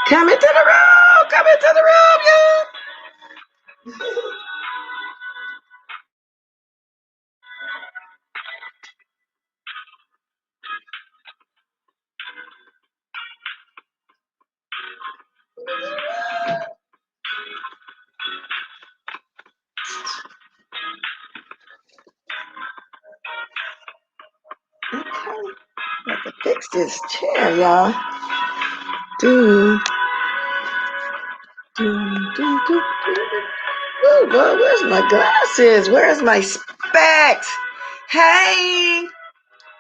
Come into the room. Come into the room, y'all. Okay. Got to fix this chair, y'all. Do, do, do. Oh, boy, where's my glasses? Where's my specs? Hey,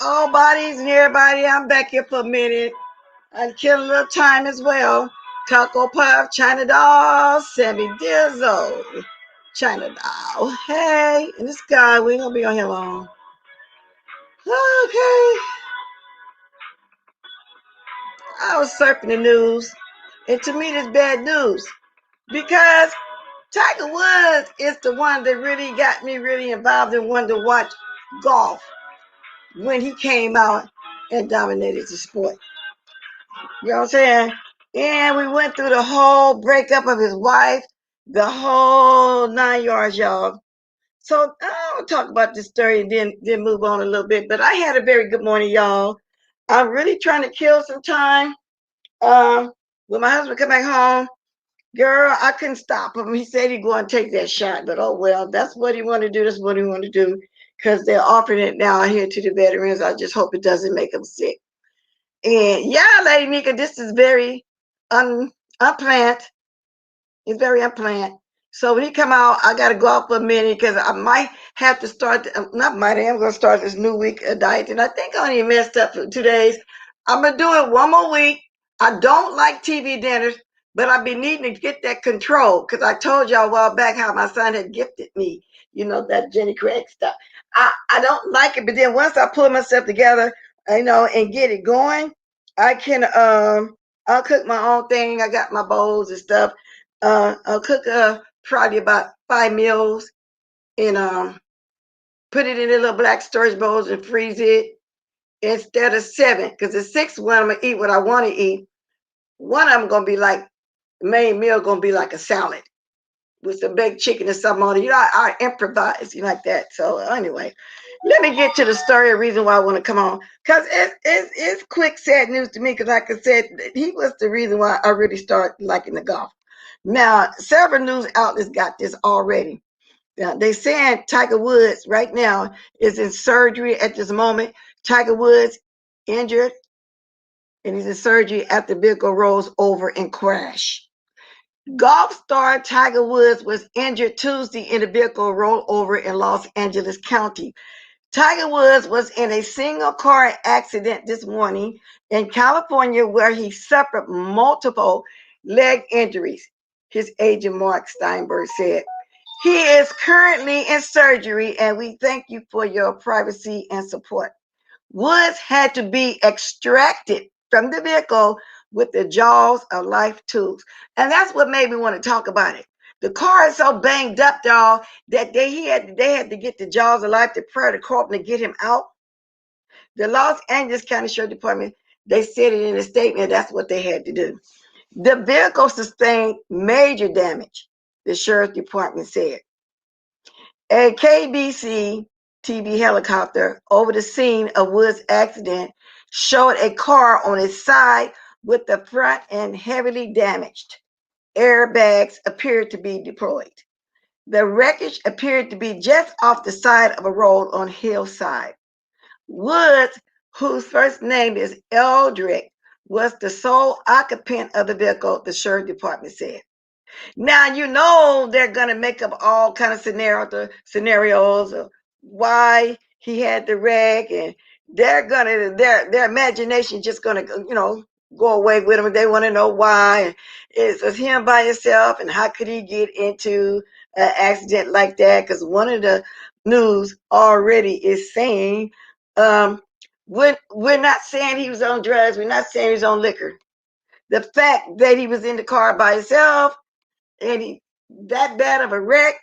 all bodies and everybody. I'm back here for a minute. I kill a little time as well. Taco Puff, China Doll, Sammy Dizzle, China Doll. Hey, and this guy, we ain't gonna be on here long. Okay. I was surfing the news, and to me, this bad news because Tiger Woods is the one that really got me really involved and wanted to watch golf when he came out and dominated the sport. You know what I'm saying? And we went through the whole breakup of his wife, the whole 9 yards, y'all. So I'll talk about this story and then move on a little bit. But I had a very good morning, y'all. I'm really trying to kill some time. When my husband come back home, girl, I couldn't stop him. He said he'd go and take that shot, but oh well, that's what he want to do. That's what he want to do because they're offering it now here to the veterans. I just hope it doesn't make them sick. And yeah, Lady Mika, this is very unplanned. It's very unplanned. So when he come out, I got to go out for a minute because I might have to start. Not might. I am going to start this new week of diet, and I think I only messed up for 2 days. I'm gonna do it one more week. I don't like TV dinners, but I've been needing to get that control because I told y'all a while back how my son had gifted me. You know that Jenny Craig stuff. I don't like it, but then once I pull myself together, and get it going, I can I'll cook my own thing. I got my bowls and stuff. I'll cook probably about 5 meals and put it in the little black storage bowls and freeze it instead of 7. Because the sixth one, I'm gonna eat what I want to eat. One of them gonna be like the main meal, gonna be like a salad with some baked chicken or something on it. I improvise, like that. So anyway, let me get to the story. A reason why I want to come on, because it's quick, sad news to me. Because like I said, he was the reason why I really started liking the golf. Now, several news outlets got this already. Now, they saying Tiger Woods right now is in surgery at this moment. Tiger Woods injured, and he's in surgery after the vehicle rolls over and crashed. Golf star Tiger Woods was injured Tuesday in a vehicle rollover in Los Angeles County. Tiger Woods was in a single car accident this morning in California where he suffered multiple leg injuries, his agent Mark Steinberg said. He is currently in surgery and we thank you for your privacy and support. Woods had to be extracted from the vehicle with the jaws of life tools. And that's what made me want to talk about it. The car is so banged up, y'all, that they had to get the jaws of life to prepare the corpse to get him out. The Los Angeles County Sheriff Department, they said it in a statement, that's what they had to do. The vehicle sustained major damage, the Sheriff's Department said. A KBC TV helicopter over the scene of Woods' accident showed a car on its side with the front end heavily damaged. Airbags appeared to be deployed. The wreckage appeared to be just off the side of a road on Hillside. Woods, whose first name is Eldrick, was the sole occupant of the vehicle, the Sheriff Department said. Now they're gonna make up all kind of scenarios of why he had the wreck, and their imagination just gonna go away with them. They want to know why. It was him by himself, and how could he get into an accident like that? Because one of the news already is saying We're not saying he was on drugs. We're not saying he was on liquor. The fact that he was in the car by himself and he that bad of a wreck,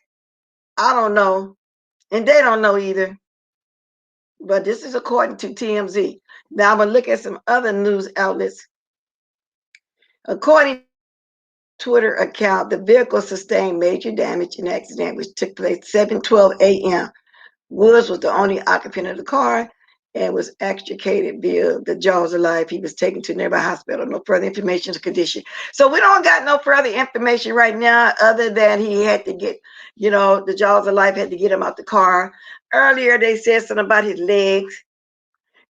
I don't know. And they don't know either. But this is according to TMZ. Now I'm going to look at some other news outlets. According to Twitter account, the vehicle sustained major damage in an accident which took place 7:12 a.m. Woods was the only occupant of the car and was extricated via the jaws of life. He was taken to a nearby hospital. No further information of the condition. So we don't got no further information right now other than he had to get, the jaws of life had to get him out the car. Earlier, they said something about his legs.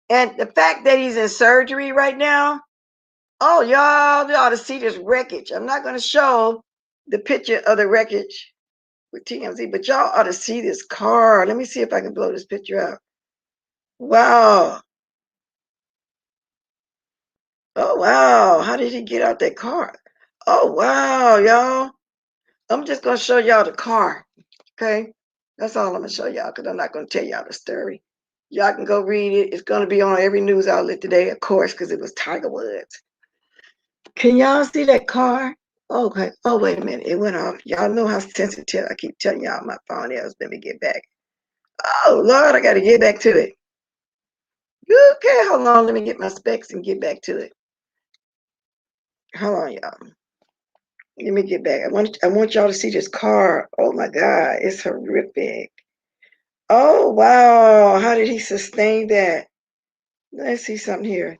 And the fact that he's in surgery right now, oh, y'all ought to see this wreckage. I'm not going to show the picture of the wreckage with TMZ, but y'all ought to see this car. Let me see if I can blow this picture out. Wow. Oh, wow. How did he get out that car? Oh, wow, y'all. I'm just going to show y'all the car. Okay. That's all I'm going to show y'all because I'm not going to tell y'all the story. Y'all can go read it. It's going to be on every news outlet today, of course, because it was Tiger Woods. Can y'all see that car? Okay. Oh, wait a minute. It went off. Y'all know how sensitive I keep telling y'all my phone is. Let me get back. Oh, Lord, I got to get back to it. Okay, hold on. Let me get my specs and get back to it. Hold on, y'all. Let me get back. I want y'all to see this car. Oh my God, it's horrific. Oh wow, how did he sustain that? Let's see something here.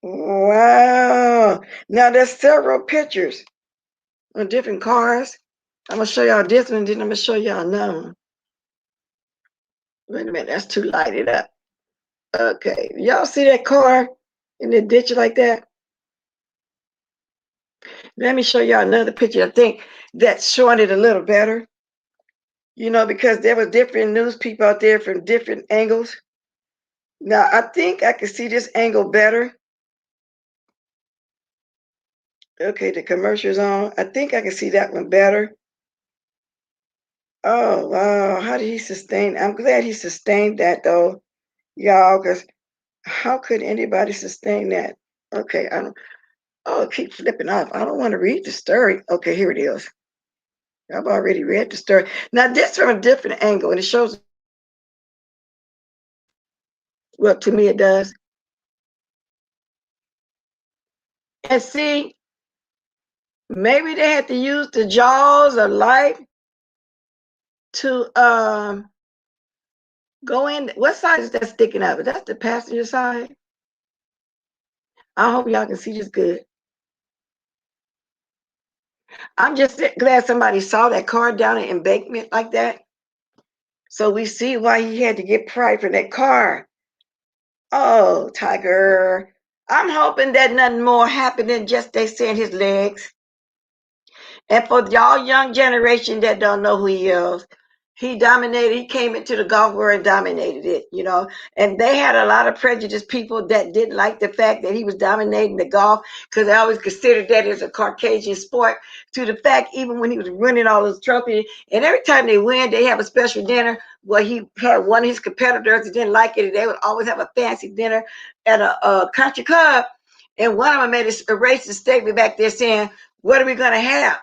Wow. Now there's several pictures of different cars. I'm gonna show y'all this one, then I'm gonna show y'all another one. Wait a minute, that's too lighted up. Okay, y'all see that car in the ditch like that? Let me show y'all another picture. I think that's showing it a little better. Because there were different news people out there from different angles. Now, I think I can see this angle better. Okay, the commercial's on. I think I can see that one better. Oh, wow. How did he sustain? I'm glad he sustained that, though, y'all, because how could anybody sustain that? Okay, I don't. Oh, it keeps flipping off. I don't want to read the story. Okay, here it is. I've already read the story. Now, this from a different angle, and it shows, well, to me it does. And see, maybe they had to use the jaws of life to go in. What side is that sticking up? Is that the passenger side? I hope y'all can see this good. I'm just glad somebody saw that car down in embankment like that. So we see why he had to get pried for that car. Oh, Tiger. I'm hoping that nothing more happened than just they saying his legs. And for y'all young generation that don't know who he is, he dominated, he came into the golf world and dominated it. And they had a lot of prejudiced people that didn't like the fact that he was dominating the golf because they always considered that as a Caucasian sport, to the fact even when he was winning all those trophies, and every time they win, they have a special dinner where he had one of his competitors that didn't like it, and they would always have a fancy dinner at a country club. And one of them made a racist statement back there saying, what are we going to have?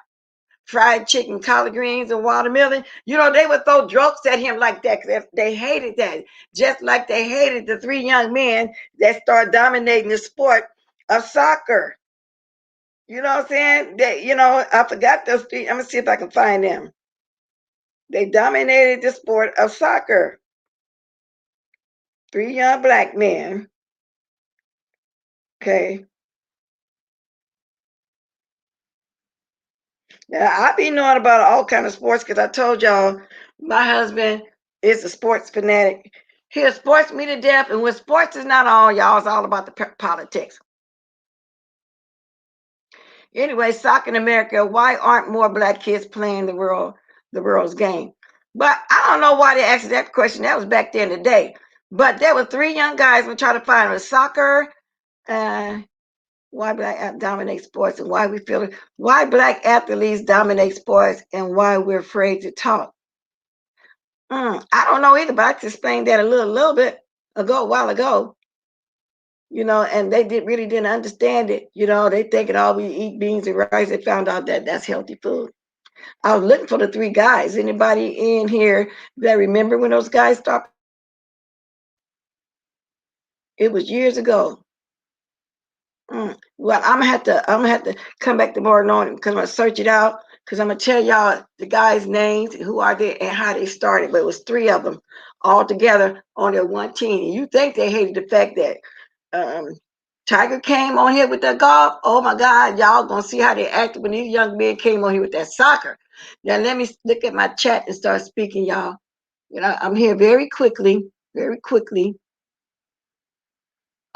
Fried chicken, collard greens, and watermelon. They would throw jokes at him like that because they hated that. Just like they hated the three young men that started dominating the sport of soccer. You know what I'm saying? I forgot those three. I'm going to see if I can find them. They dominated the sport of soccer. Three young black men. Okay. Now, I be knowing about all kind of sports because I told y'all my husband is a sports fanatic. He'll sports me to death, and when sports is not on, y'all, it's all about the politics. Anyway, soccer in America, why aren't more black kids playing the world's game? But I don't know why they asked that question. That was back then in the day. But there were three young guys we trying to find with soccer, why black dominate sports, and why black athletes dominate sports, and why we're afraid to talk. I don't know either, but I can explain that a little bit. a while ago, and they really didn't understand it. They thinking all we eat beans and rice. They found out that that's healthy food. I was looking for the three guys. Anybody in here that remember when those guys stopped? It was years ago. Well, I'm gonna have to come back tomorrow morning because I'm gonna search it out because I'm gonna tell y'all the guys' names, who are they, and how they started. But it was three of them all together on their one team. And you think they hated the fact that um, Tiger came on here with that golf? Oh my God, y'all gonna see how they acted when these young men came on here with that soccer. Now let me look at my chat and start speaking, y'all. I'm here very quickly, very quickly.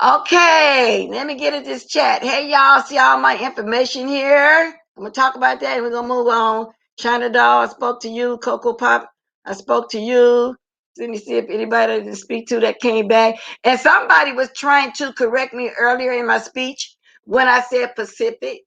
Okay, let me get at this chat. Hey, y'all, see all my information here? I'm going to talk about that and we're going to move on. China Doll, I spoke to you. Cocoa Pop, I spoke to you. Let me see if anybody to speak to that came back. And somebody was trying to correct me earlier in my speech when I said Pacific.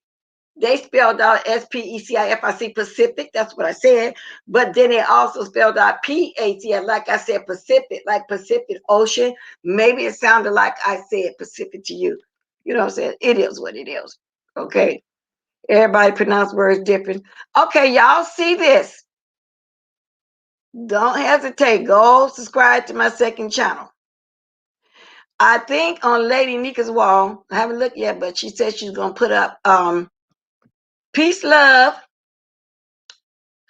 They spelled out Specific, Pacific. That's what I said. But then they also spelled out PAT, like I said, Pacific, like Pacific Ocean. Maybe it sounded like I said Pacific to you. You know what I'm saying? It is what it is. Okay. Everybody pronounce words different. Okay, y'all see this. Don't hesitate. Go subscribe to my second channel. I think on Lady Nika's wall, I haven't looked yet, but she said she's going to put up peace, love.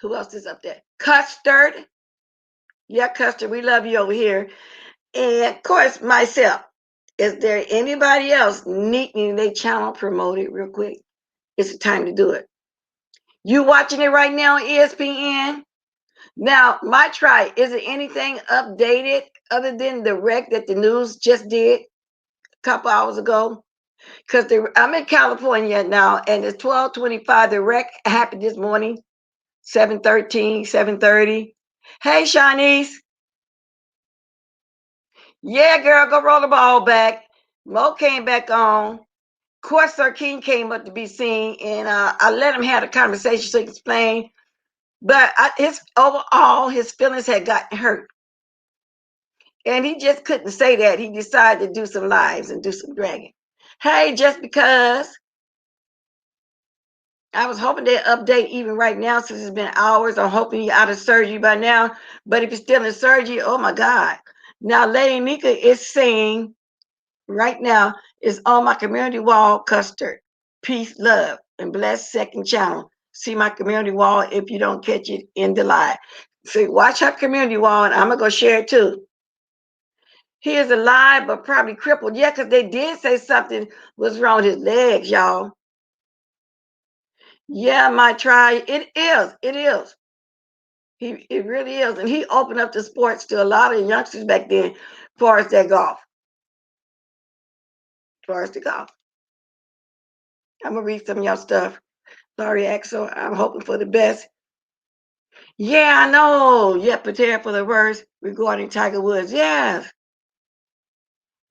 Who else is up there? Custard. Yeah, Custard, we love you over here. And of course, myself. Is there anybody else needing their channel promoted real quick? It's the time to do it. You watching it right now on ESPN? Now, my try, is there anything updated other than the wreck that the news just did a couple hours ago? Because I'm in California now, and it's 12:25. The wreck happened this morning, 7:13, 7:30. Hey, Shanice. Yeah, girl, go roll the ball back. Mo came back on. Of course, Sir King came up to be seen, and I let him have a conversation so he could explain. But his feelings had gotten hurt. And he just couldn't say that. He decided to do some lives and do some dragging. Hey, just because I was hoping they'd update even right now since it's been hours. I'm hoping you're out of surgery by now. But if you're still in surgery, oh my God. Now, Lady Nika is saying right now is on my community wall, Custard. Peace, love, and bless second channel. See my community wall if you don't catch it in the live. So watch her community wall, and I'm going to go share it too. He is alive, but probably crippled. Yeah, because they did say something was wrong with his legs, y'all. Yeah, my try. It is. It is. It really is. And he opened up the sports to a lot of youngsters back then, as far as their golf. As far as the golf. I'm going to read some of y'all stuff. Sorry, Axel. I'm hoping for the best. Yeah, I know. Yeah, prepare for the worst regarding Tiger Woods. Yes.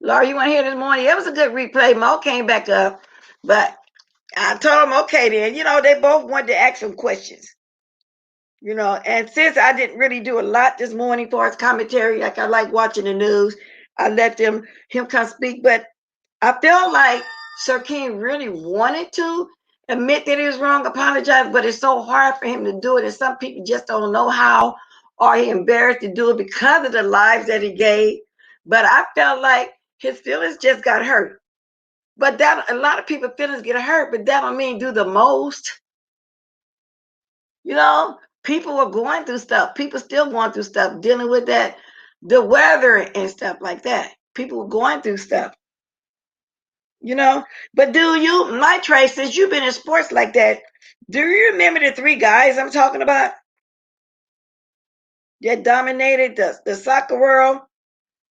Laura, you want to hear this morning? It was a good replay. Mo came back up, but I told him, okay, then. They both wanted to ask some questions. And since I didn't really do a lot this morning for his commentary, like I like watching the news, I let him come speak. But I feel like Sir King really wanted to admit that he was wrong, apologize, but it's so hard for him to do it. And some people just don't know how, or he embarrassed to do it because of the lives that he gave. But I felt like his feelings just got hurt. But that a lot of people's feelings get hurt, but that don't mean do the most. People are going through stuff. People still going through stuff, dealing with that, the weather and stuff like that. People are going through stuff. But do you, my Trace, since you've been in sports like that, do you remember the three guys I'm talking about that dominated the soccer world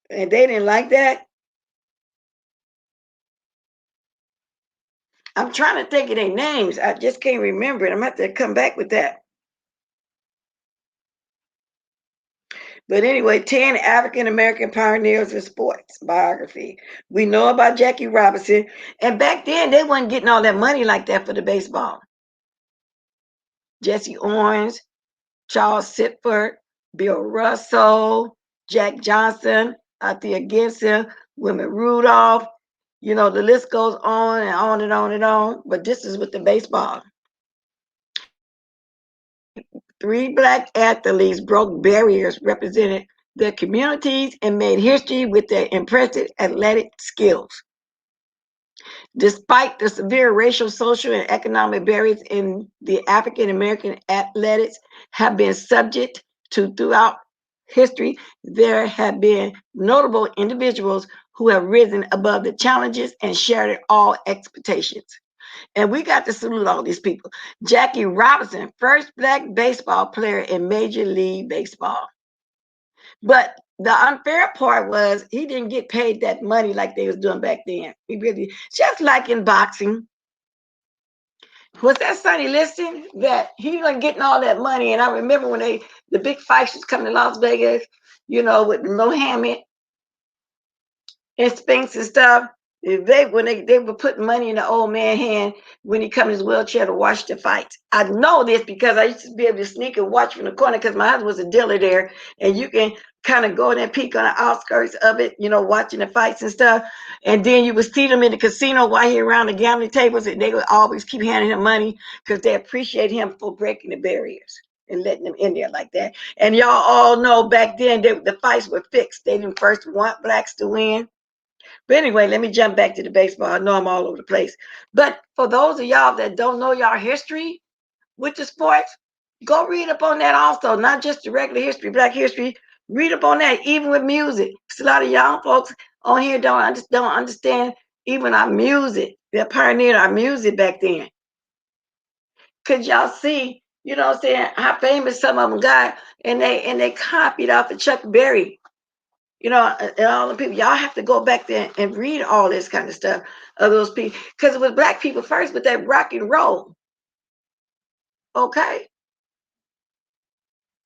and they didn't like that? I'm trying to think of their names. I just can't remember it. I'm going to have to come back with that. But anyway, 10 African American pioneers in sports biography. We know about Jackie Robinson. And back then, they wasn't getting all that money like that for the baseball. Jesse Owens, Charles Sitford, Bill Russell, Jack Johnson. out there against him. Women Rudolph. You know, the list goes on and on and on and on. But this is with the baseball. Three black athletes broke barriers, represented their communities, and made history with their impressive athletic skills. Despite the severe racial, social, and economic barriers in the African American athletics have been subject to throughout history, there have been notable individuals who have risen above the challenges and shattered all expectations. And we got to salute all these people. Jackie Robinson, first black baseball player in Major League Baseball. But the unfair part was he didn't get paid that money like they was doing back then. He really, just like in boxing. Was that Sonny Liston that he wasn't getting all that money? And I remember when the big fights was coming to Las Vegas, you know, with Mohammed and Spinks and stuff. When they were putting money in the old man's hand when he come in his wheelchair to watch the fights. I know this because I used to be able to sneak and watch from the corner because my husband was a dealer there, and you can kind of go in and peek on the outskirts of it, you know, watching the fights and stuff. And then you would see them in the casino while he around the gambling tables, and they would always keep handing him money because they appreciate him for breaking the barriers and letting them in there like that. And y'all all know back then the fights were fixed. They didn't first want blacks to win. But anyway, let me jump back to the baseball. I know I'm all over the place. But for those of y'all that don't know y'all history with the sports, go read up on that also, not just the regular history, black history. Read up on that, even with music. Because a lot of young folks on here don't understand even our music. They pioneered our music back then. Because y'all see, you know what I'm saying, how famous some of them got, and they copied off of Chuck Berry. You know, and all the people, y'all have to go back there and read all this kind of stuff of those people, because it was black people first with that rock and roll. Okay,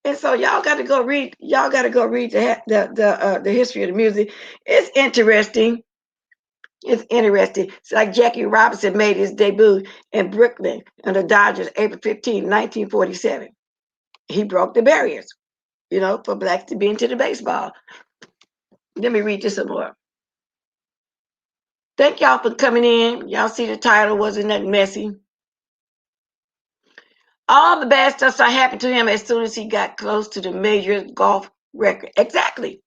and so y'all got to go read. Y'all got to go read the history of the music. It's interesting. It's interesting. It's like Jackie Robinson made his debut in Brooklyn on the Dodgers, April 15, 1947. He broke the barriers, you know, for blacks to be into the baseball. Let me read this some more. Thank y'all for coming in. Y'all see the title wasn't that messy. All the bad stuff started happening to him as soon as he got close to the major golf record. Exactly.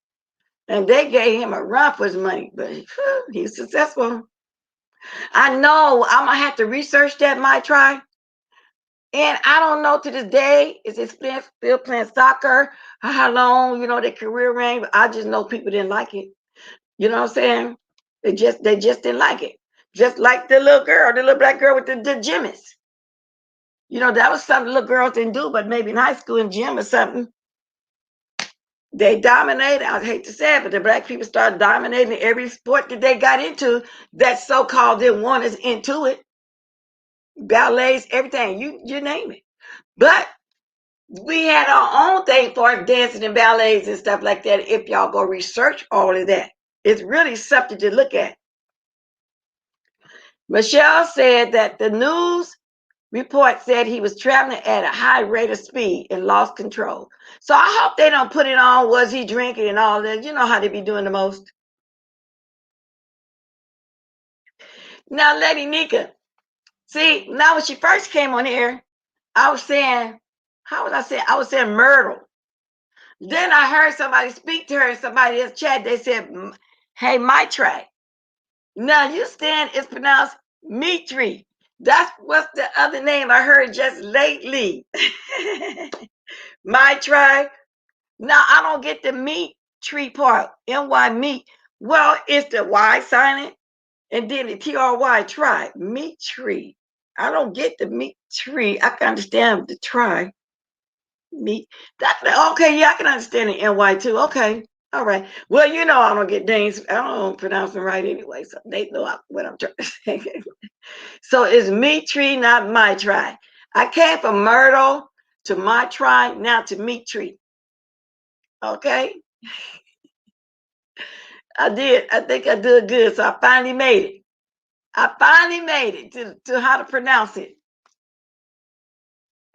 And they gave him a run for his money, but he's successful. I know I'm going to have to research that, might try. And I don't know to this day, is it still playing soccer? How long, you know, their career ran? I just know people didn't like it. You know what I'm saying? They just didn't like it. Just like the little girl, the little black girl with the gymnast. You know, that was something little girls didn't do, but maybe in high school in gym or something, they dominated. I hate to say it, but the black people started dominating every sport that they got into that so-called didn't want us into it. Ballets, everything, you name it. But we had our own thing for dancing and ballets and stuff like that. If y'all go research all of that, it's really something to look at. Michelle said that the news report said he was traveling at a high rate of speed and lost control. So I hope they don't put it on, was he drinking and all that. You know how they be doing the most. Now, Lady Nika, see, now when she first came on here, I was saying, how was I saying? I was saying Myrtle. Then I heard somebody speak to her in somebody else chat. They said, hey, my track. Now you stand, it's pronounced Mitri. That's what's the other name I heard just lately. My tribe. Now I don't get the meat tree part. M-Y meat. Well, it's the Y silent and then the T-R-Y tribe. Meat tree. I don't get the meat tree. I can understand the tribe. Meat. Okay, yeah, I can understand the NY too. Okay. All right. Well, you know I don't get names. I don't pronounce them right anyway, so they know what I'm trying to say. So it's meat tree, not my tribe. I came from Myrtle to my tribe, now to meat tree. Okay. I did. I think I did good. So I finally made it. I finally made it to how to pronounce it.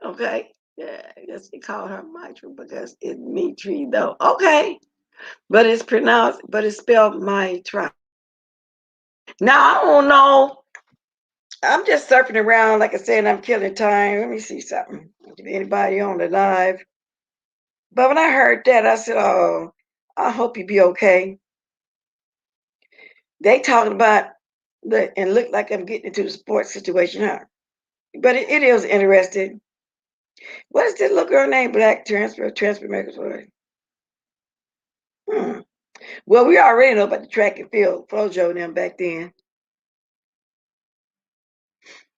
Okay. Yeah, I guess they call her Mitra because it's meat tree though. Okay. but it's spelled my tribe. Now I don't know. I'm just surfing around, like I said, and I'm killing time. Let me see something. Anybody on the live? But when I heard that, I said, "Oh, I hope you be okay." They talking about the and look like I'm getting into the sports situation, huh? But it is interesting. What is this little girl named Black transfer makers for? Hmm. Well, we already know about the track and field, Flojo and them back then.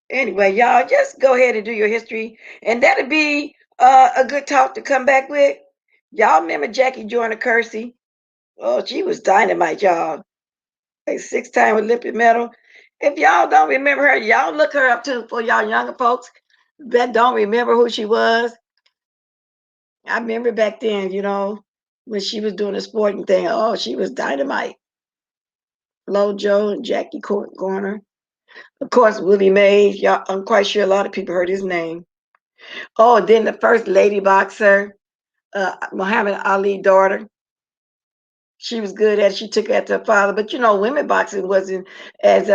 Anyway, y'all just go ahead and do your history, and that'll be a good talk to come back with. Y'all remember Jackie Joyner Kersey? Oh, she was dynamite, y'all. Like 6 time Olympic medal. If y'all don't remember her, y'all look her up too for y'all younger folks that don't remember who she was. I remember back then, when she was doing the sporting thing. Oh, she was dynamite. Flojo and Jackie Garner. Of course, Willie Mays. Y'all, I'm quite sure a lot of people heard his name. Oh, then the first lady boxer, Muhammad Ali's daughter. She was good at it. She took after her father. But women boxing wasn't as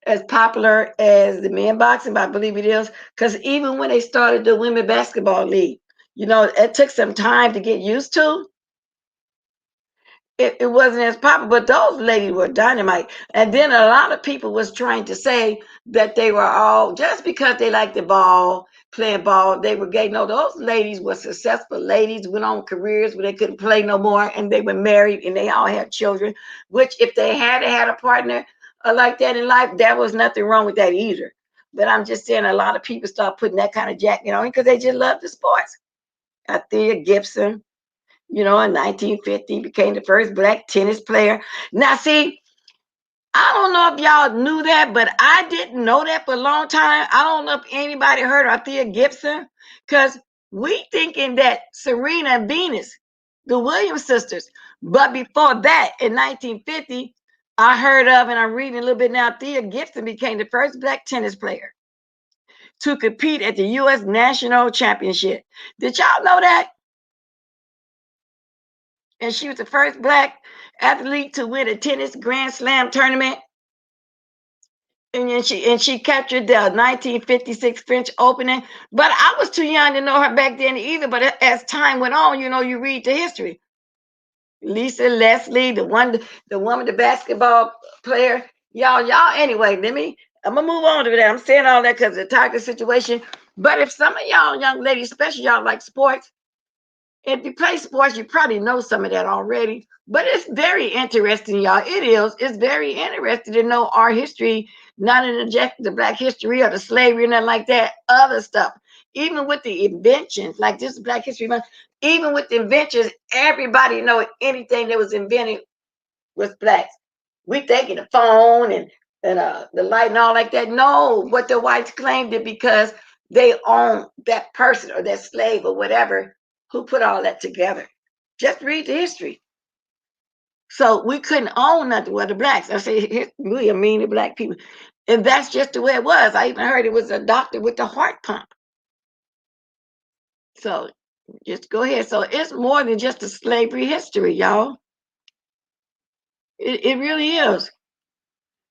as popular as the men boxing, but I believe it is. Because even when they started the women basketball league, it took some time to get used to. It wasn't as popular, but those ladies were dynamite. And then a lot of people was trying to say that they were all just because they liked the ball, playing ball, they were gay. No, those ladies were successful ladies, went on careers where they couldn't play no more, and they were married and they all had children. Which, if they had a partner like that in life, there was nothing wrong with that either. But I'm just saying, a lot of people start putting that kind of jacket on because they just love the sports. Thea Gibson, in 1950, became the first black tennis player. Now, see, I don't know if y'all knew that, but I didn't know that for a long time. I don't know if anybody heard of Thea Gibson, because we thinking that Serena and Venus, the Williams sisters. But before that, in 1950, I heard of, and I'm reading a little bit now, Thea Gibson became the first black tennis player to compete at the U.S. National Championship. Did y'all know that? And she was the first black athlete to win a tennis Grand Slam tournament. And she captured the 1956 French Opening. But I was too young to know her back then either. But as time went on, you read the history. Lisa Leslie, the woman, the basketball player. Y'all. Anyway, I'm gonna move on to that. I'm saying all that because of the Tiger situation. But if some of y'all young ladies, especially y'all like sports, if you play sports, you probably know some of that already. But it's very interesting, y'all. It is. It's very interesting to know our history, not in the black history or the slavery or nothing like that, other stuff. Even with the inventions, like this Black History Month, even with the inventions, everybody know anything that was invented was blacks. We thinking the phone and the light and all like that. No, what the whites claimed it because they own that person or that slave or whatever who put all that together. Just read the history. So we couldn't own nothing. Well, the blacks, I say, we are mean to black people. And that's just the way it was. I even heard it was a doctor with the heart pump. So just go ahead. So it's more than just a slavery history, y'all. It really is.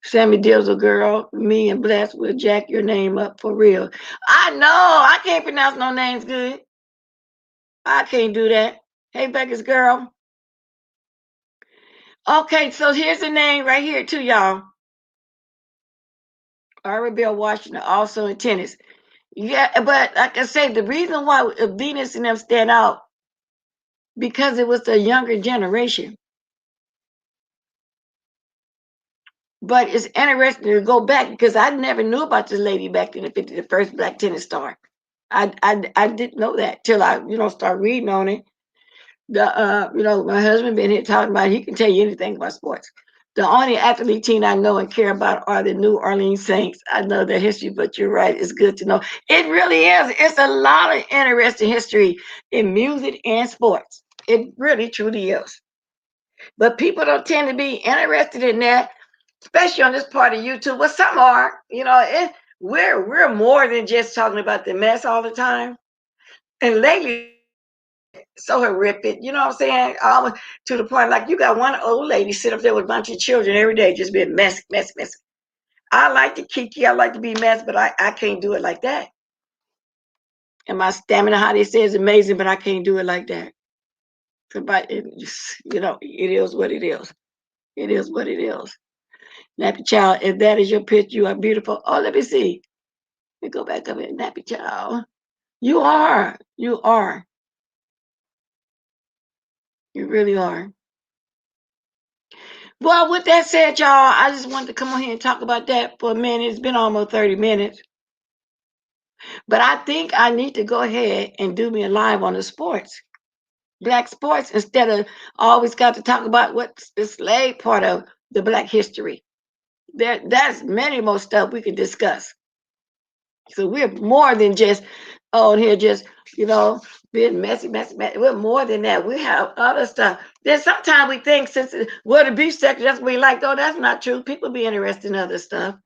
Sammy Dizzle girl, me and Bless will jack your name up for real. I know I can't pronounce no names good. I can't do that. Hey, Becca's girl. Okay, so here's the name right here too, y'all. Arabelle Washington, also in tennis. Yeah, but like I say, the reason why Venus and them stand out because it was the younger generation. But it's interesting to go back because I never knew about this lady back in the 50s, the first black tennis star. I didn't know that till I start reading on it. My husband been here talking about it. He can tell you anything about sports. The only athlete team I know and care about are the New Orleans Saints. I know their history, but you're right. It's good to know. It really is. It's a lot of interesting history in music and sports. It really, truly is. But people don't tend to be interested in that, especially on this part of YouTube. Well, some are. We're more than just talking about the mess all the time. And lately, So horrific. You know what I'm saying? Almost to the point like you got one old lady sit up there with a bunch of children every day just being messy, messy, messy. I like to kiki, I like to be messy, but I can't do it like that. And my stamina, how they say, is amazing, but I can't do it like that. Somebody, it is what it is. It is what it is. Nappy child, if that is your picture, you are beautiful. Oh, let me see. Let me go back up here. Nappy child. You are. You are. You really are. Well, with that said, y'all, I just wanted to come on here and talk about that for a minute. It's been almost 30 minutes. But I think I need to go ahead and do me a live on the sports, black sports, instead of always got to talk about what's the slave part of the black history. That's many more stuff we could discuss. So we're more than just on here, just being messy, messy, messy. We're more than that. We have other stuff. Then sometimes we think since we're the beef sector, that's what we like. Oh, that's not true. People be interested in other stuff.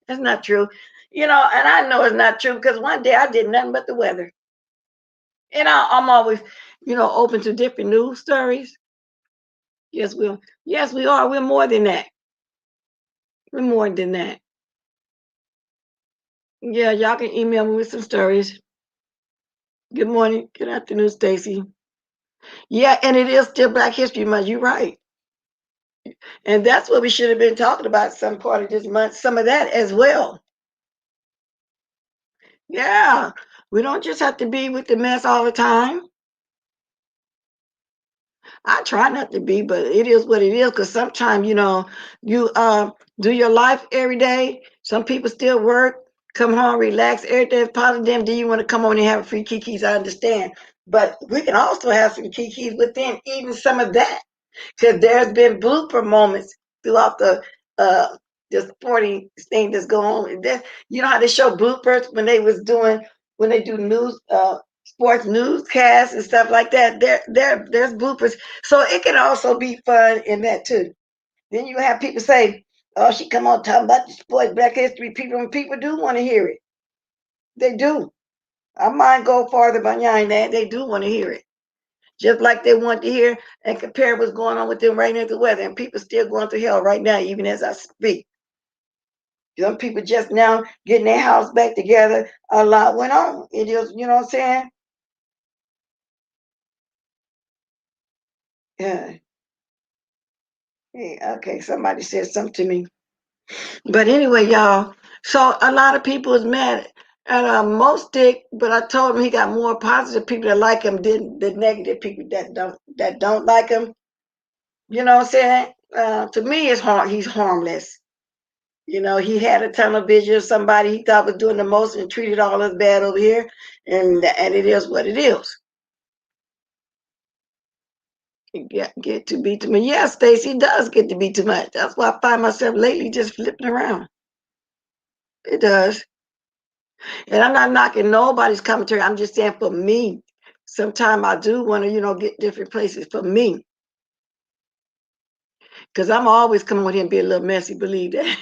That's not true. And I know it's not true because one day I did nothing but the weather. And I'm always, open to different news stories. Yes, we are. We're more than that. We're more than that. Yeah, y'all can email me with some stories. Good morning. Good afternoon, Stacy. Yeah, and it is still Black History Month. You're right. And that's what we should have been talking about some part of this month, some of that as well. Yeah. We don't just have to be with the mess all the time. I try not to be, but it is what it is because sometimes, you do your life every day. Some people still work, come home, relax, everything's positive. Then you want to come on and have a free kikis, I understand. But we can also have some kikis within even some of that. Because there's been blooper moments throughout uh the sporting thing that's going on. You know how they show bloopers when they do news sports newscasts and stuff like that. There's bloopers. So it can also be fun in that too. Then you have people say, "Oh, she come on talking about the sports, Black History." People do want to hear it. They do. I might go farther behind that. They do want to hear it. Just like they want to hear and compare what's going on with them right now, the weather. And people still going through hell right now, even as I speak. Some people just now getting their house back together. A lot went on. It just, you know what I'm saying? Yeah. Hey, okay, somebody said something to me. But anyway, y'all. So a lot of people is mad at most Dick, but I told him he got more positive people that like him than the negative people that don't like him. You know what I'm saying? To me, he's harmless. He had a television of somebody he thought was doing the most and treated all us bad over here, and it is what it is. Get to be too much. Yeah, Stacy does get to be too much. That's why I find myself lately just flipping around. It does, and I'm not knocking nobody's commentary. I'm just saying for me, sometimes I do want to, get different places for me, because I'm always coming with him and be a little messy. Believe that.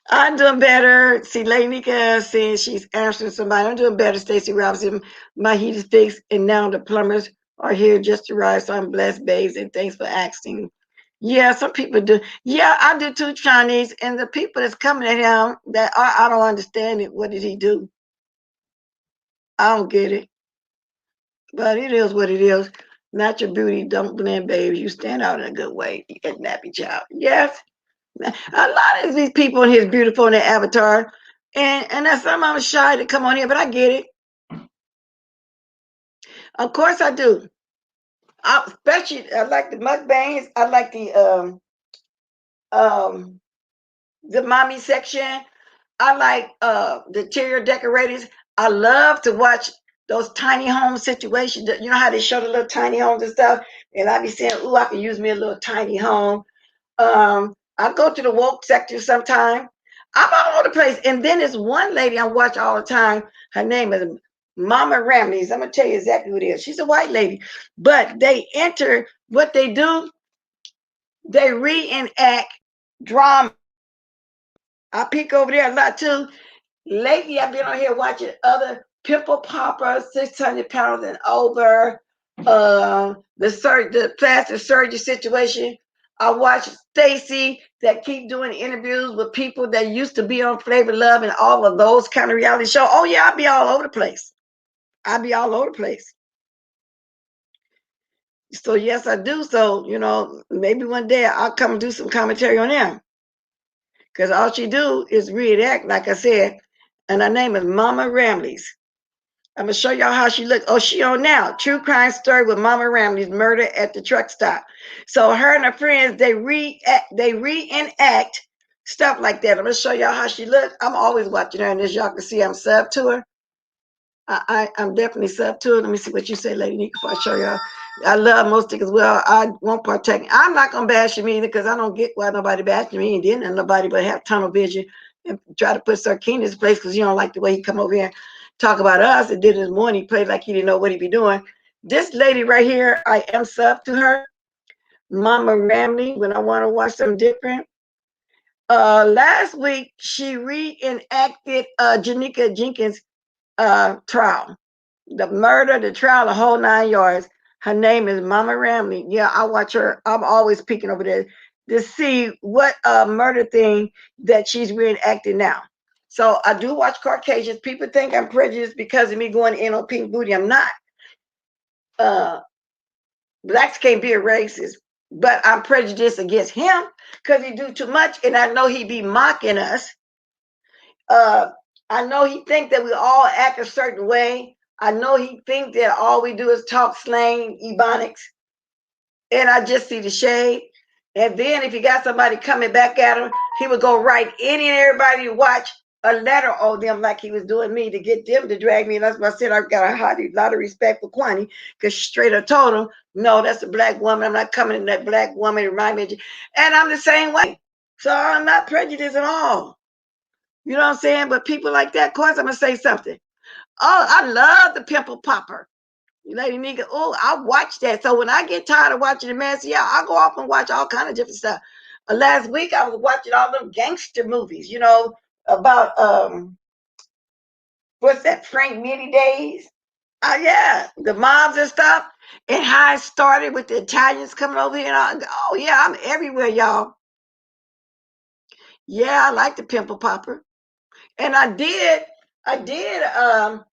I'm doing better. See, Lanika saying she's answering somebody. I'm doing better, Stacey Robinson. My heat is fixed, and now the plumbers are here just arrived. So I'm blessed, babes, and thanks for asking. Yeah, some people do. Yeah, I do too, Chinese. And the people that's coming at him, that I don't understand it. What did he do? I don't get it. But it is what it is. Natural beauty, don't blend, baby. You stand out in a good way. You get nappy child. Yes. A lot of these people in here is beautiful in their avatar, and that's some of them shy to come on here, but I get it. Of course I do. Especially I like the mukbangs. I like um the mommy section. I like the interior decorators. I love to watch those tiny home situations. You know how they show the little tiny homes and stuff, and I be saying, "Ooh, I can use me a little tiny home." I go to the woke sector sometime. I'm all over the place. And then there's one lady I watch all the time. Her name is Mama Ramleys. I'm gonna tell you exactly who it is. She's a white lady, but they enter what they do. They reenact drama. I peek over there a lot too. Lately, I've been on here watching other Pimple Popper, 600 pounds and over. The plastic surgery situation. I watch Stacy that keep doing interviews with people that used to be on Flavor Love and all of those kind of reality shows. Oh yeah, I'll be all over the place. I'll be all over the place. So yes, I do. So maybe one day I'll come and do some commentary on them. Because all she do is reenact, like I said, and her name is Mama Ramleys. I'm gonna show y'all how she look. Oh, she on now. True crime story with Mama Ramleys, murder at the truck stop. So her and her friends, they reenact stuff like that. I'm gonna show y'all how she look. I'm always watching her, and as y'all can see, I'm sub to her. I'm definitely sub to her. Let me see what you say, Lady Nika, before I show y'all. I love Mostic as well. I won't partake. I'm not gonna bash him either because I don't get why nobody bashing me, and then nobody but have tunnel vision and try to put Sir King in his place because you don't like the way he come over here and talk about us. And did this morning he played like he didn't know what he be doing. This lady right here, I am sub to her, Mama Ramley, when I want to watch something different. Last week she reenacted Janika Jenkins' trial. The murder, the trial, the whole 9 yards. Her name is Mama Ramley. Yeah, I watch her. I'm always peeking over there to see what murder thing that she's reenacting now. So I do watch Caucasians. People think I'm prejudiced because of me going in on Pink Booty. I'm not. Blacks can't be a racist, but I'm prejudiced against him because he do too much, and I know he be mocking us. I know he think that we all act a certain way. I know he think that all we do is talk slang, ebonics, and I just see the shade. And then if you got somebody coming back at him, he would go write any and everybody to watch a letter on them like he was doing me to get them to drag me. And that's why I said I've got a lot of respect for Kwani because straight up told him, no, that's a black woman. I'm not coming in that black woman to remind me of you. And I'm the same way. So I'm not prejudiced at all. You know what I'm saying? But people like that, of course, I'm going to say something. Oh, I love the Pimple Popper. Lady Nika, oh, I watch that. So when I get tired of watching the mess, yeah, I'll go off and watch all kind of different stuff. Last week I was watching all them gangster movies, about what's that, Frank Mitty days? Yeah, the mobs and stuff. And how it started with the Italians coming over here. And oh yeah, I'm everywhere, y'all. Yeah, I like the Pimple Popper. And I did a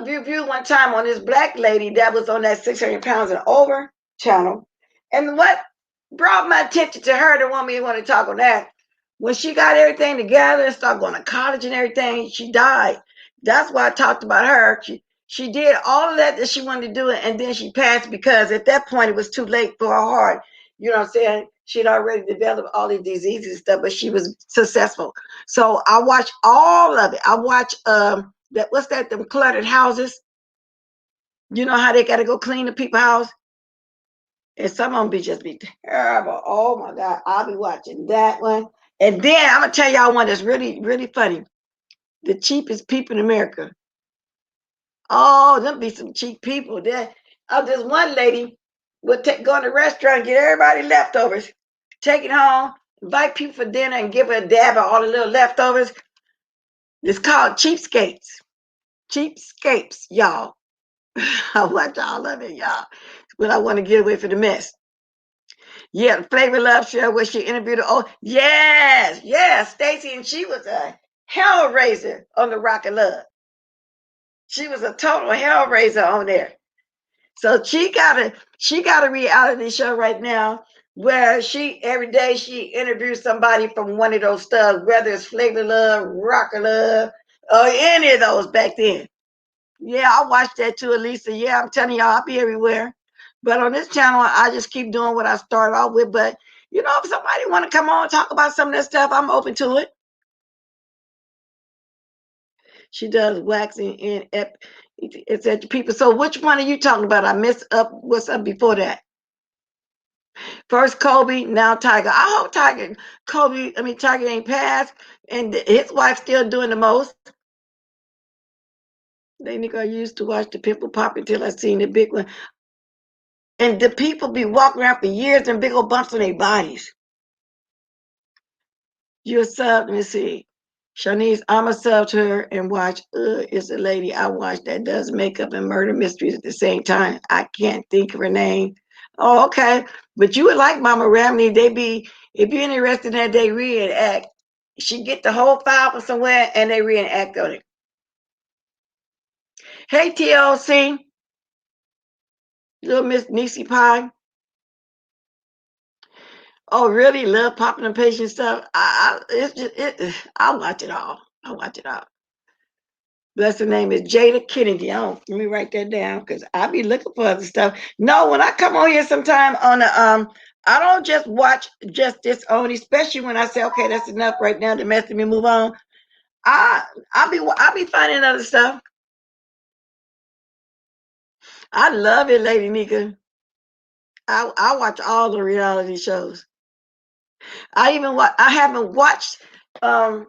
review one time on this black lady that was on that 600 pounds and over channel. And what brought my attention to her, the one we want to talk on that, when she got everything together and started going to college and everything, she died. That's why I talked about her. She did all of that she wanted to do, and then she passed because at that point it was too late for her heart. You know what I'm saying? She'd already developed all these diseases and stuff, but she was successful. So I watched all of it. I watched what's that, them cluttered houses. You know how they got to go clean the people's house? And some of them be terrible. Oh my God. I'll be watching that one. And then I'm going to tell y'all one that's really, really funny. The cheapest people in America. Oh, them be some cheap people. There. This one lady would go in the restaurant, get everybody leftovers, take it home, invite people for dinner, and give her a dab of all the little leftovers. It's called cheapskates. Cheapskates, y'all. I watch all of it, y'all. But I want to get away from the mess. Yeah, the Flavor Love show where she interviewed. Oh, yes, Stacy, and she was a hellraiser on the Rock of Love. She was a total hellraiser on there. So she got a reality show right now where every day she interviews somebody from one of those stuff, whether it's Flavor Love, Rock of Love, or any of those back then. Yeah, I watched that too, Elisa. Yeah, I'm telling y'all, I'll be everywhere. But on this channel, I just keep doing what I started off with. But, if somebody want to come on and talk about some of that stuff, I'm open to it. She does waxing and it's at the people. So which one are you talking about? I missed up. What's up before that? First Kobe, now Tiger. I hope Tiger ain't passed and his wife's still doing the most. They think I used to watch the Pimple Pop until I seen the big one. And the people be walking around for years and big old bumps on their bodies. You're a sub, let me see. Shanice, I'm a sub to her and watch. It's a lady I watch that does makeup and murder mysteries at the same time. I can't think of her name. Oh, okay. But you would like Mama Ramney. They be, if you're interested in that, they reenact. She get the whole file from somewhere and they reenact on it. Hey, TLC, little Miss Niecy Pie. Oh, really? Love popping and patient stuff. It's just it. I watch it all. I watch it all. Bless her name is Jada Kennedy. Let me write that down because I be looking for other stuff. No, when I come on here sometime on the I don't just watch just this only, especially when I say, okay, that's enough right now to mess with me, move on. I I be finding other stuff. I love it, Lady Nika. I watch all the reality shows. I haven't watched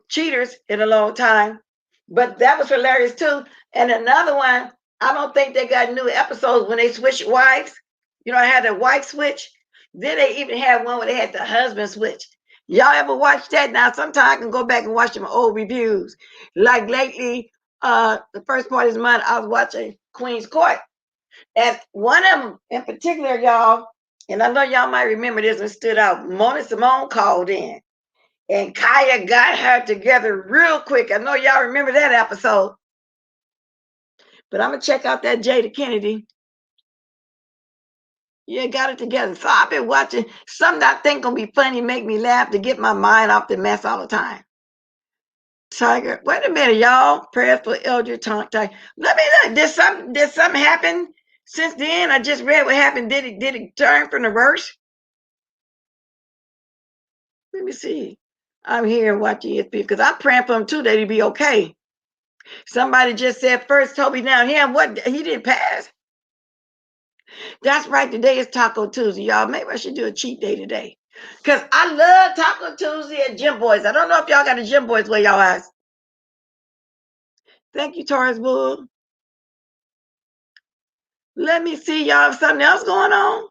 Cheaters in a long time, but that was hilarious too. And another one, I don't think they got new episodes when they switched wives. You know, I had the wife switch. Then they even had one where they had the husband switch. Y'all ever watch that? Now, sometimes I can go back and watch them old reviews. Like lately, the first part of this month, I was watching Queen's Court. And one of them in particular, y'all, and I know y'all might remember this and stood out. Mona Simone called in, and Kaya got her together real quick. I know y'all remember that episode. But I'm gonna check out that Jada Kennedy. Yeah, got it together. So I've been watching something I think gonna be funny, make me laugh to get my mind off the mess all the time. Tiger, wait a minute, y'all. Prayers for Elder Tiger. Let me look. Did something happen since then? I just read what happened. Did it turn from the verse? Let me see. I'm here watching ESP because I'm praying for him too that he'd be okay. Somebody just said first Toby down here. What he didn't pass. That's right. Today is Taco Tuesday, y'all. Maybe I should do a cheat day today. Because I love Taco Tuesday at Gym Boys. I don't know if y'all got a Gym Boys where y'all at. Thank you, Taurus Bull. Let me see y'all if something else going on.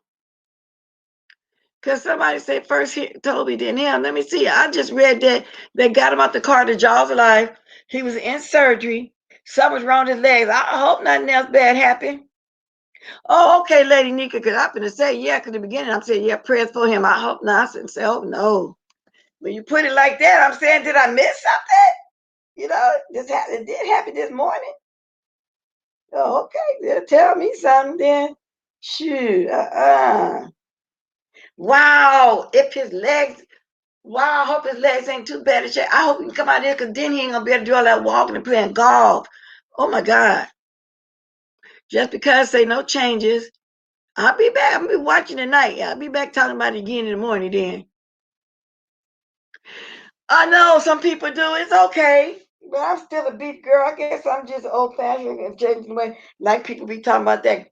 Because somebody said first Toby, then him. Let me see. I just read that they got him out the car. The jaws alive. He was in surgery. Something was wrong with his legs. I hope nothing else bad happened. Oh, okay, Lady Nika, because I'm going to say, yeah, because in the beginning I'm saying, yeah, prayers for him. I hope not. I said, oh, no. When you put it like that, I'm saying, did I miss something? You know, it did happen this morning. Oh, okay, they'll tell me something then. Shoot, Wow, if his legs, wow, I hope his legs ain't too bad in shape. I hope he can come out there because then he ain't going to be able to do all that walking and playing golf. Oh, my God. Just because say no changes. I'll be back. I'll be watching tonight. I'll be back talking about it again in the morning then. I know some people do. It's okay. But I'm still a beef girl. I guess I'm just old fashioned and changing the way. Like people be talking about that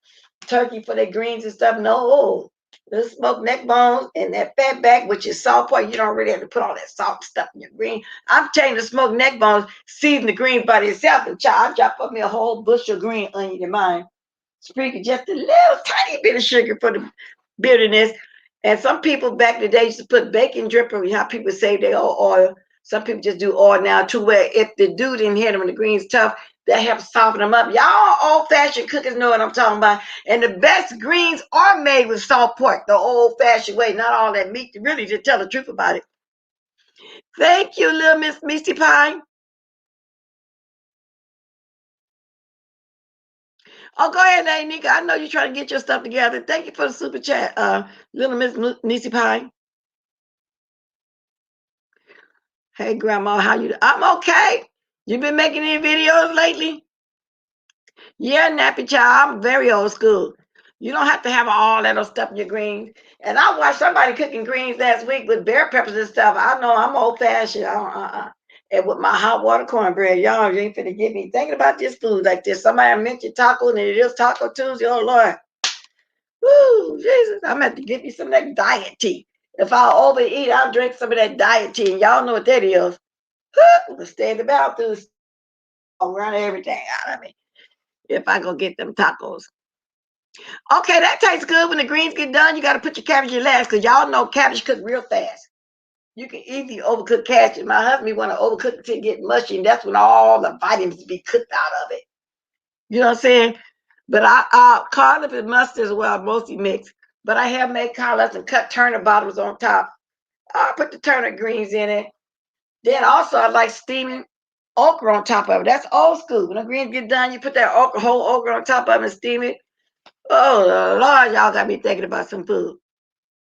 turkey for their greens and stuff. No, the smoked neck bones and that fat back, which is salt pork. You don't really have to put all that salt stuff in your green. I'm taking the smoked neck bones, season the greens by itself, and I drop up me a whole bushel of green onion in mine. Sprinkle just a little tiny bit of sugar for the bitterness. And some people back in the day used to put bacon dripper. How people save their oil. Some people just do oil now too. Where if the dude didn't hit them and the greens tough, that helps soften them up. Y'all old-fashioned cookers know what I'm talking about. And the best greens are made with salt pork, the old-fashioned way, not all that meat. Really, to tell the truth about it. Thank you, little Miss Misty Pie. Oh, go ahead, Lady Nika. I know you're trying to get your stuff together. Thank you for the super chat, little Miss Misty Pie. Hey, Grandma, how you? I'm okay. You been making any videos lately? Yeah, nappy child. I'm very old school. You don't have to have all that old stuff in your greens. And I watched somebody cooking greens last week with bell peppers and stuff. I know I'm old fashioned. I don't, And with my hot water cornbread, y'all, you ain't finna get me thinking about this food like this. Somebody mentioned taco and it is Taco Tuesday. Oh Lord, woo, Jesus! I'm gonna have to get me some of that diet tea. If I overeat, I'll drink some of that diet tea. And y'all know what that is. Stay in the bathroom, run everything out of me. If I go get them tacos. Okay, that tastes good. When the greens get done, you got to put your cabbage in last because y'all know cabbage cook real fast. You can easily overcook cabbage. My husband want to overcook it till it get mushy, and that's when all the vitamins be cooked out of it. You know what I'm saying? But I collard and mustard as well, mostly mixed. But I have made collards and cut turnip bottoms on top. I put the turnip greens in it. Then also I like steaming okra on top of it. That's old school. When the greens get done, you put that okra, whole okra on top of it and steam it. Oh Lord, y'all got me thinking about some food.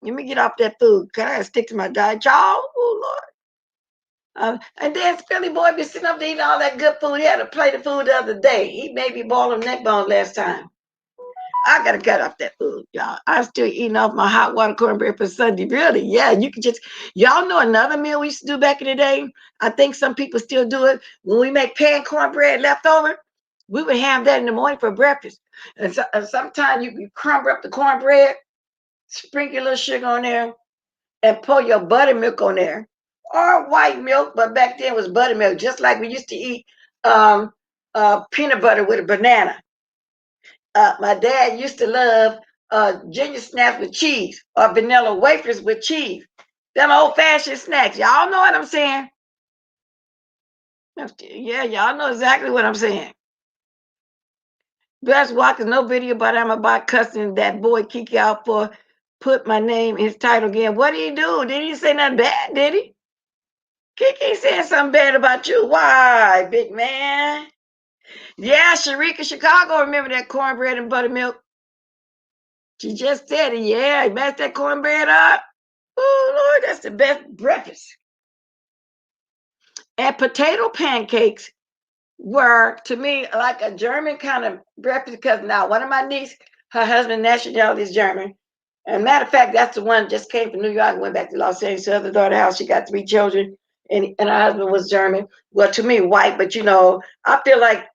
Let me get off that food. Can I stick to my diet, y'all? Oh Lord. And then Philly boy be sitting up there eating all that good food. He had a plate of food the other day. He made me boil him neck bones last time. I gotta cut off that food, y'all. I'm still eating off my hot water cornbread for Sunday. Really? Yeah, you can just y'all know another meal we used to do back in the day. I think some people still do it. When we make pan cornbread left over, we would have that in the morning for breakfast. And sometimes you crumble up the cornbread, sprinkle a little sugar on there, and pour your buttermilk on there. Or white milk, but back then it was buttermilk, just like we used to eat um, peanut butter with a banana. My dad used to love ginger snaps with cheese or vanilla wafers with cheese. Them old fashioned snacks. Y'all know what I'm saying? Yeah, y'all know exactly what I'm saying. Best watching no video about I'm about cussing that boy Kiki out for put my name, his title again. What did he do? Did he say nothing bad? Did he? Kiki saying something bad about you. Why, big man? Yeah, Sharika Chicago, remember that cornbread and buttermilk? She just said it. Yeah, mess that cornbread up. Oh, Lord, that's the best breakfast. And potato pancakes were, to me, like a German kind of breakfast because now one of my nieces, her husband nationality is German. And matter of fact, that's the one just came from New York and went back to Los Angeles. Her other daughter house, she got 3 children, and her husband was German. Well, to me, white, but I feel like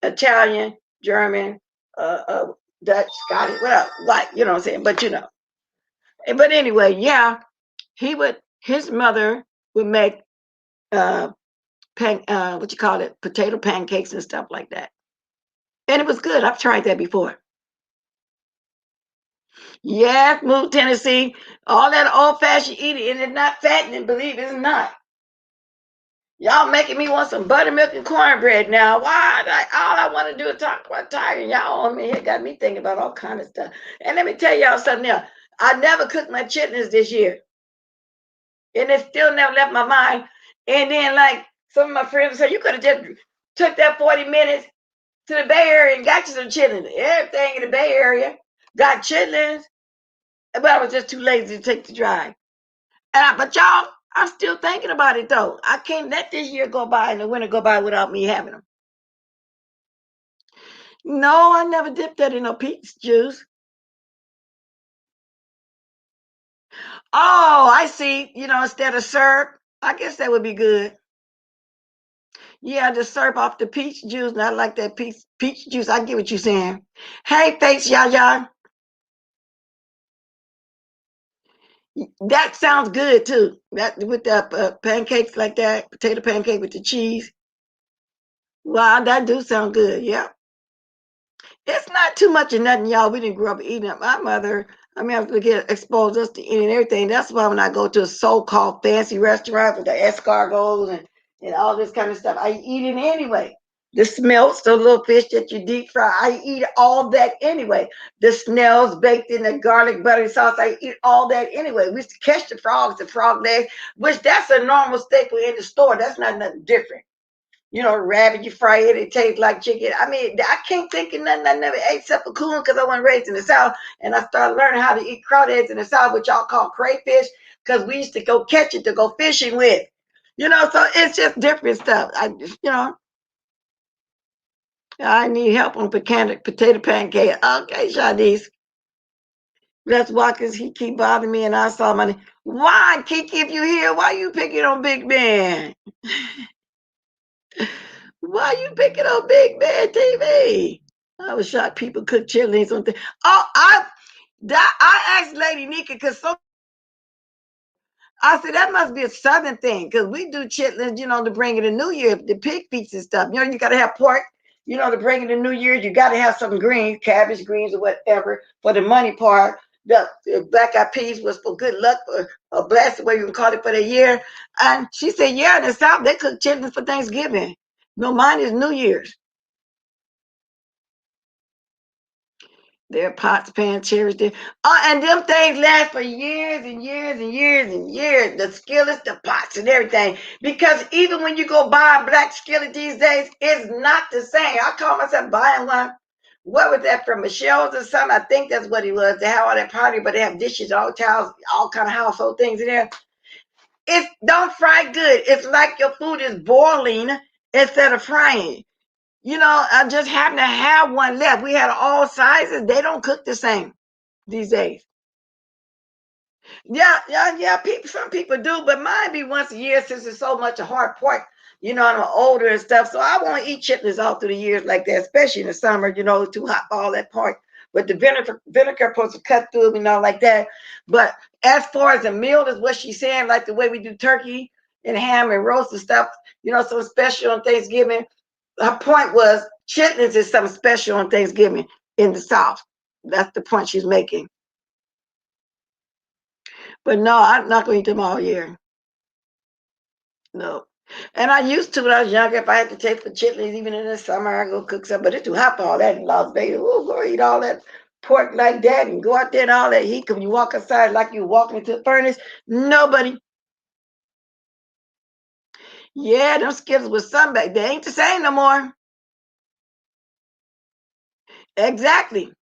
Italian, German, Dutch, Scottish, whatever, white, you know what I'm saying? But anyway, yeah, his mother would make what you call it, potato pancakes and stuff like that. And it was good. I've tried that before. Yes, move Tennessee. All that old fashioned eating, and it's not fattening, believe it, it's not. Y'all making me want some buttermilk and cornbread now. Why? All I want to do is talk about Tiger. And y'all on me here got me thinking about all kind of stuff. And let me tell y'all something else. I never cooked my chitlins this year. And it still never left my mind. And then, like, some of my friends said, you could have just took that 40 minutes to the Bay Area and got you some chitlins. Everything in the Bay Area got chitlins, but I was just too lazy to take the drive. But y'all, I'm still thinking about it though. I can't let this year go by and the winter go by without me having them. No, I never dipped that in no peach juice. Oh, I see. Instead of syrup, I guess that would be good. Yeah, the syrup off the peach juice, not like that peach juice. I get what you're saying. Hey, Face Yaya. That sounds good too. That with the pancakes like that, potato pancake with the cheese. Wow, that do sound good. Yeah, it's not too much of nothing, y'all. We didn't grow up eating it. My mother, I mean, I was get exposed us to eating everything. That's why when I go to a so-called fancy restaurant with the escargots and all this kind of stuff, I eat it anyway. The smells, the little fish that you deep fry, I eat all that anyway. The snails baked in the garlic butter sauce, I eat all that anyway. We used to catch the frogs, the frog legs, which that's a normal staple in the store. That's not nothing different. Rabbit, you fry it, it tastes like chicken. I mean, I can't think of nothing I never ate except for coon because I wasn't raised in the South. And I started learning how to eat crawdads in the South, which y'all call crayfish, because we used to go catch it to go fishing with. So it's just different stuff. I need help on potato pancake. Okay, Shanice. That's why, because he keep bothering me and I saw my. Why, Kiki, if you here, why you picking on Big Man? Why you picking on Big Man TV? I was shocked people cook chitlins on things. Oh, I asked Lady Nika because I said that must be a Southern thing because we do chitlins, to bring in the New Year, the pig feet and stuff. You got to have pork, to bring in the New Year. You got to have some greens, cabbage greens or whatever for the money part. The black eyed peas was for good luck, or blessed, the way you can call it, for the year. And she said, yeah, in the South, they cook chitlins for Thanksgiving. No, mine is New Year's. Their pots, pans, cherries. Oh, and them things last for years and years and years and years. The skillets, the pots, and everything. Because even when you go buy a black skillet these days, it's not the same. I call myself buying one. What was that, from Michelle's or something? I think that's what it was. They have all that party, but they have dishes, all towels, all kind of household things in there. It don't fry good. It's like your food is boiling instead of frying. I just happen to have one left. We had all sizes. They don't cook the same these days. Yeah. Some people do, but mine be once a year since it's so much a hard pork. I'm older and stuff, so I won't eat chitlins all through the years like that, especially in the summer. It's too hot for all that pork. But the vinegar supposed to cut through and all like that. But as far as a meal is what she's saying, like the way we do turkey and ham and roast and stuff, so special on Thanksgiving. Her point was chitlins is something special on Thanksgiving in the South. That's the point she's making. But no, I'm not going to eat them all year. No. And I used to when I was younger. If I had to take for chitlins, even in the summer, I go cook some. But it's too hot for all that in Las Vegas. Oh, go eat all that pork like that and go out there and all that heat. When you walk outside like you're walking into the furnace, nobody. Yeah, them skips with somebody. They ain't the same no more. Exactly.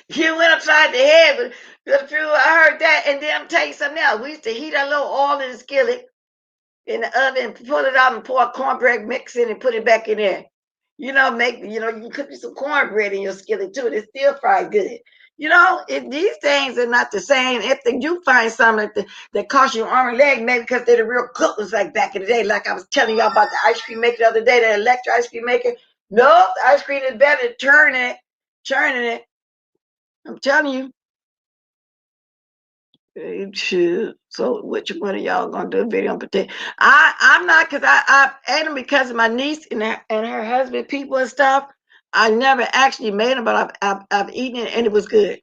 You went upside the head, but the truth, I heard that. And then I'm tell you something else. We used to heat a little oil in the skillet in the oven, pull it out and pour cornbread mix in and put it back in there. You cook you some cornbread in your skillet too. It still fry good. These things are not the same. If they do find something that costs you an arm and leg, maybe because they're the real cookers like back in the day. Like I was telling y'all about the ice cream maker the other day, the electric ice cream maker. Nope, the ice cream is better churning it. I'm telling you. Shoot. So which one of y'all gonna do a video on potato? I'm not, because I ate them because of my niece and her husband, people and stuff. I never actually made them, but I've eaten it and it was good.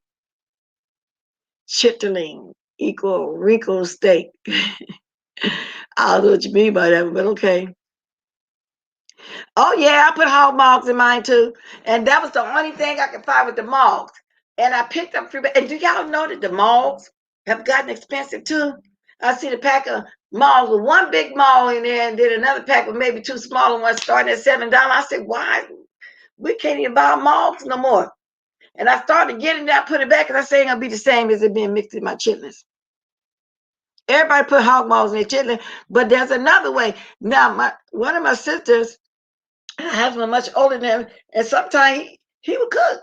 Chitterling equal Rico steak. I don't know what you mean by that, but okay. Oh yeah, I put hog mogs in mine too, and that was the only thing I could find with the mogs. And I picked up free. And do y'all know that the mogs have gotten expensive too? I see the pack of mogs with one big mog in there, and then another pack with maybe two smaller ones starting at $7. I said, why? We can't even buy mogs no more. And I started getting that, put it back, and I say it's gonna be the same as it being mixed in my chitlins. Everybody put hog mogs in their chitlins, but there's another way. Now, one of my sisters, her husband much older than him, and sometimes he would cook,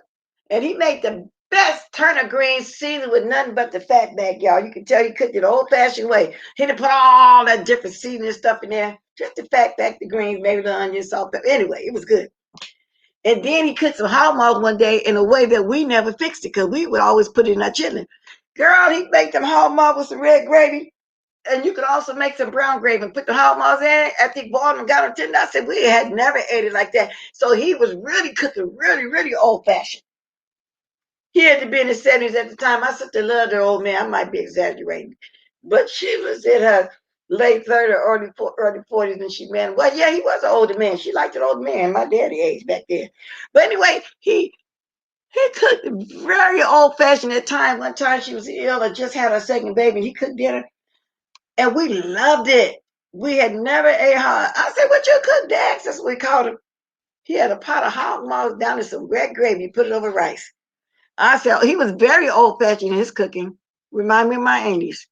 and he made the best turnip greens seasoned with nothing but the fat back, y'all. You can tell he cooked it the old-fashioned way. He didn't put all that different seasoning stuff in there, just the fat back, the greens, maybe the onion, salt, pepper. Anyway, it was good. And then he cooked some hog mogs one day in a way that we never fixed it, because we would always put it in our chitlin. Girl, he baked them hog mogs with some red gravy. And you could also make some brown gravy and put the hog mogs in it. After he boiled them and got them tender, I said, we had never ate it like that. So he was really cooking really, really old fashioned. He had to be in his 70s at the time. My sister loved her old man. I might be exaggerating, but she was in her late 30s or early 40s when she married. Well, yeah, he was an older man. She liked an older man, my daddy age back then. But anyway, he cooked very old fashioned at time. One time she was ill or just had her second baby. He cooked dinner and we loved it. We had never ate hog. I said, what you cook, Dax? That's what we called him. He had a pot of hog mogs down in some red gravy, put it over rice. I said, he was very old fashioned in his cooking. Remind me of my aunties.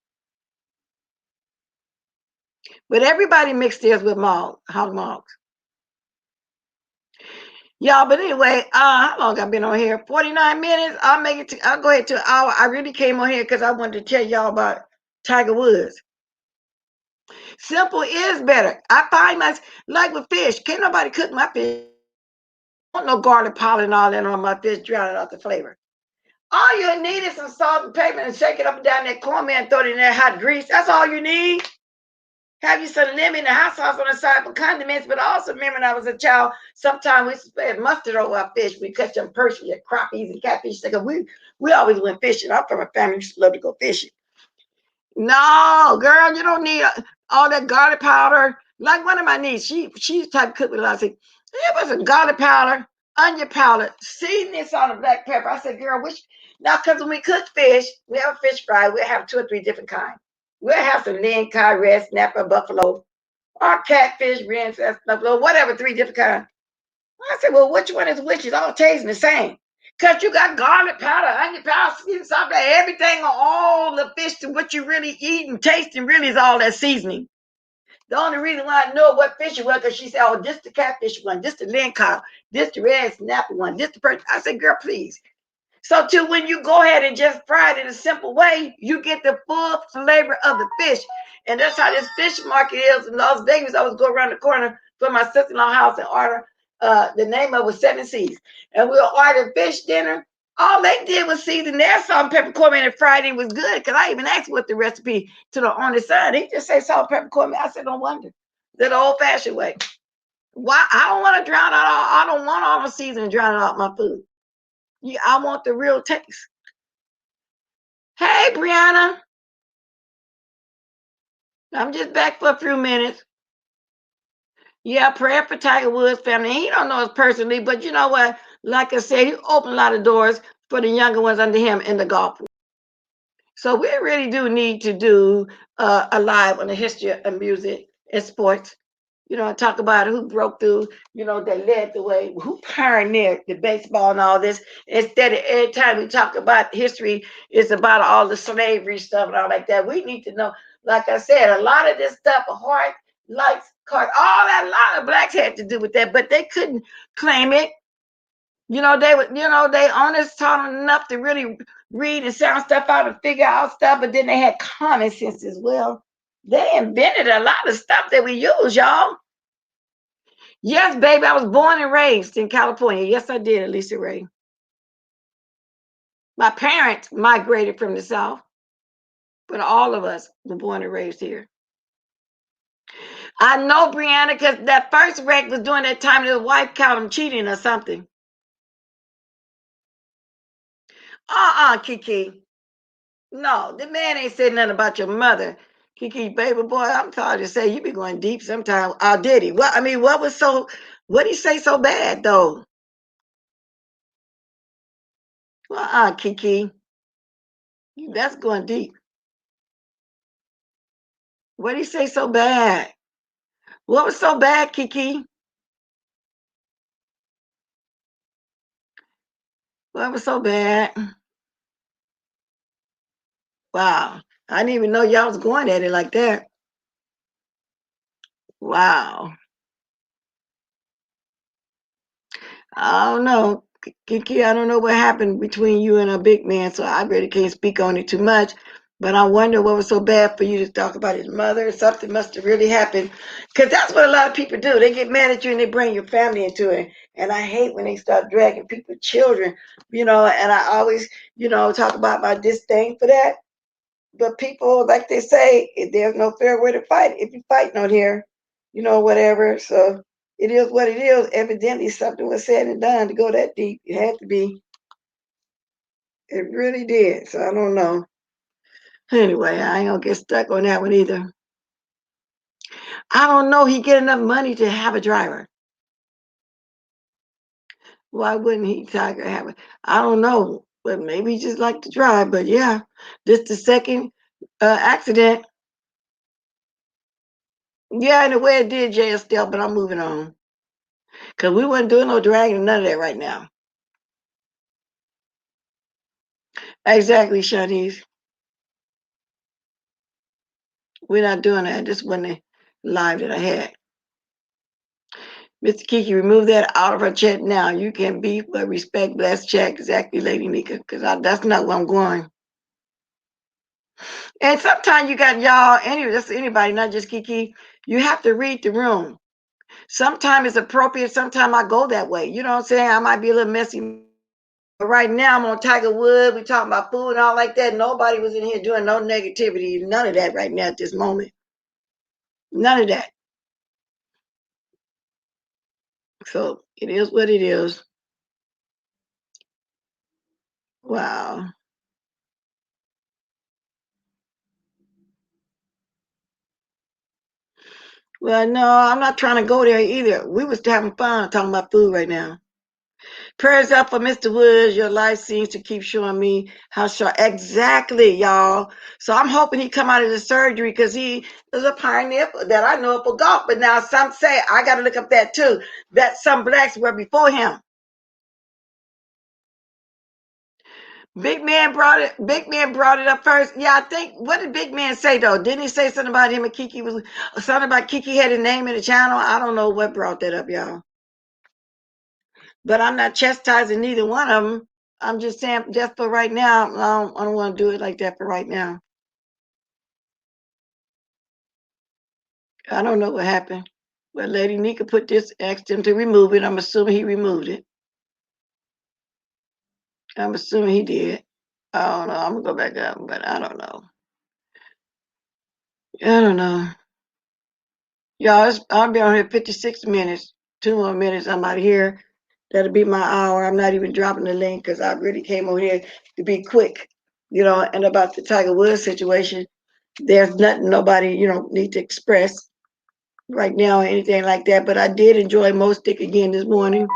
But everybody mixed theirs with hog mogs. Y'all, but anyway, how long I've been on here? 49 minutes. I'll go ahead to an hour. I really came on here because I wanted to tell y'all about Tiger Woods. Simple is better. I find like with fish. Can't nobody cook my fish. I don't want no garlic powder and all that on my fish, drowning out the flavor. All you need is some salt and pepper and shake it up and down that cornmeal and throw it in that hot grease. That's all you need. have you some lemon and hot sauce on the side for condiments. But I also remember when I was a child, sometimes we used to spread mustard over our fish. We catch them perch, we get crappies and catfish. We always went fishing. I'm from a family who used to love to go fishing. No, girl, you don't need all that garlic powder. Like one of my nieces, she's the type of cook with a lot of things. It was a garlic powder, onion powder, seasoning salt, and black pepper. I said, girl, which now because when we cook fish, we have a fish fry, we'll have 2 or 3 different kinds. We'll have some ling, cod, red snapper, buffalo, or catfish, red buffalo, whatever, 3 different kinds. I said, well, which one is which? It's all tasting the same. Because you got garlic powder, onion powder, seasoning, salt, everything on all the fish to what you really eat and tasting really is all that seasoning. The only reason why I know what fish it was because she said, oh, this the catfish one, this the lingcod, this the red snapper one, this the perch. I said, girl, please. So too, when you go ahead and just fry it in a simple way, you get the full flavor of the fish. And that's how this fish market is in Las Vegas. I always go around the corner from my sister-in-law house and order, the name of it was 7 Seas. And we'll order fish dinner. All they did was season their salt and pepper cornmeal and fried it was good. Because I even asked what the recipe to the on the side. He just say salt, pepper, cornmeal. I said, no wonder. The old-fashioned way. Why? I don't want to drown out I don't want all the seasoning drowning out my food. Yeah, I want the real taste. Hey, Brianna. I'm just back for a few minutes. Yeah, prayer for Tiger Woods family. He don't know us personally, but you know what? Like I said, he opened a lot of doors for the younger ones under him in the golf. So we really do need to do a live on the history of music and sports. You know, talk about who broke through, you know, that led the way, who pioneered the baseball and all this. Instead of every time we talk about history, it's about all the slavery stuff and all like that. We need to know, like I said, a lot of this stuff, heart, lights, card, all that, a lot of blacks had to do with that, but they couldn't claim it. You know, they would, you know, they honest taught them enough to really read and sound stuff out and figure out stuff, but then they had common sense as well. They invented a lot of stuff that we use, y'all. Yes, baby, I was born and raised in California. Yes, I did, Elisa Ray. My parents migrated from the South, but all of us were born and raised here. I know, Brianna, because that first wreck was during that time his wife caught him cheating or something. Kiki. No, the man ain't said nothing about your mother. Kiki, baby boy, I'm tired to say you be going deep sometimes. Did he? What I mean, what did he say so bad though? Kiki. That's going deep. What did he say so bad? What was so bad, Kiki? What was so bad? Wow. I didn't even know y'all was going at it like that. Wow. I don't know. Kiki, I don't know what happened between you and a big man, so I really can't speak on it too much. But I wonder what was so bad for you to talk about his mother. Something must have really happened. Because that's what a lot of people do. They get mad at you and they bring your family into it. And I hate when they start dragging people's children, you know, and I always, you know, talk about my disdain for that. But people, like they say, there's no fair way to fight if you fighting on here, you know, whatever. So it is what it is. Evidently, something was said and done to go that deep. It had to be. It really did. So I don't know. Anyway, I ain't gonna get stuck on that one either. I don't know. He get enough money to have a driver. Why wouldn't he, Tiger, have it? I don't know. But maybe he just like to drive. But yeah, this the second accident. Yeah, in a way it did, Jay Estelle, but I'm moving on. Because we wasn't doing no dragging, none of that right now. Exactly, Shanice. We're not doing that. This wasn't the live that I had. Mr. Kiki, remove that out of her chat now. You can be but respect, bless, check. Exactly, Lady Nika, because that's not where I'm going. And sometimes you got y'all, anyway, that's anybody, not just Kiki. You have to read the room. Sometimes it's appropriate. Sometimes I go that way. You know what I'm saying? I might be a little messy. But right now I'm on Tiger Woods. We talking about food and all like that. Nobody was in here doing no negativity, none of that right now at this moment. None of that. So it is what it is. Wow. Well, no, I'm not trying to go there either. We was having fun talking about food right now. Prayers up for Mr. Woods. Your life seems to keep showing me how sharp. Exactly, y'all. So I'm hoping he come out of the surgery because he is a pioneer that I know for golf. But now some say I got to look up that too. That some blacks were before him. Big man brought it. Big man brought it up first. Yeah, I think. What did Big Man say though? Didn't he say something about him and Kiki was something about Kiki had a name in the channel? I don't know what brought that up, y'all. But I'm not chastising neither one of them. I'm just saying, just for right now, I don't want to do it like that for right now. I don't know what happened. But Lady Nika put this, asked him to remove it. I'm assuming he removed it. I'm assuming he did. I don't know. I'm gonna go back up, but I don't know. I don't know. Y'all, I'll be on here 56 minutes. 2 more minutes, I'm out of here. That'll be my hour. I'm not even dropping the link because I really came over here to be quick, and about the Tiger Woods situation. There's nothing nobody, need to express right now or anything like that. But I did enjoy Mo Stick again this morning.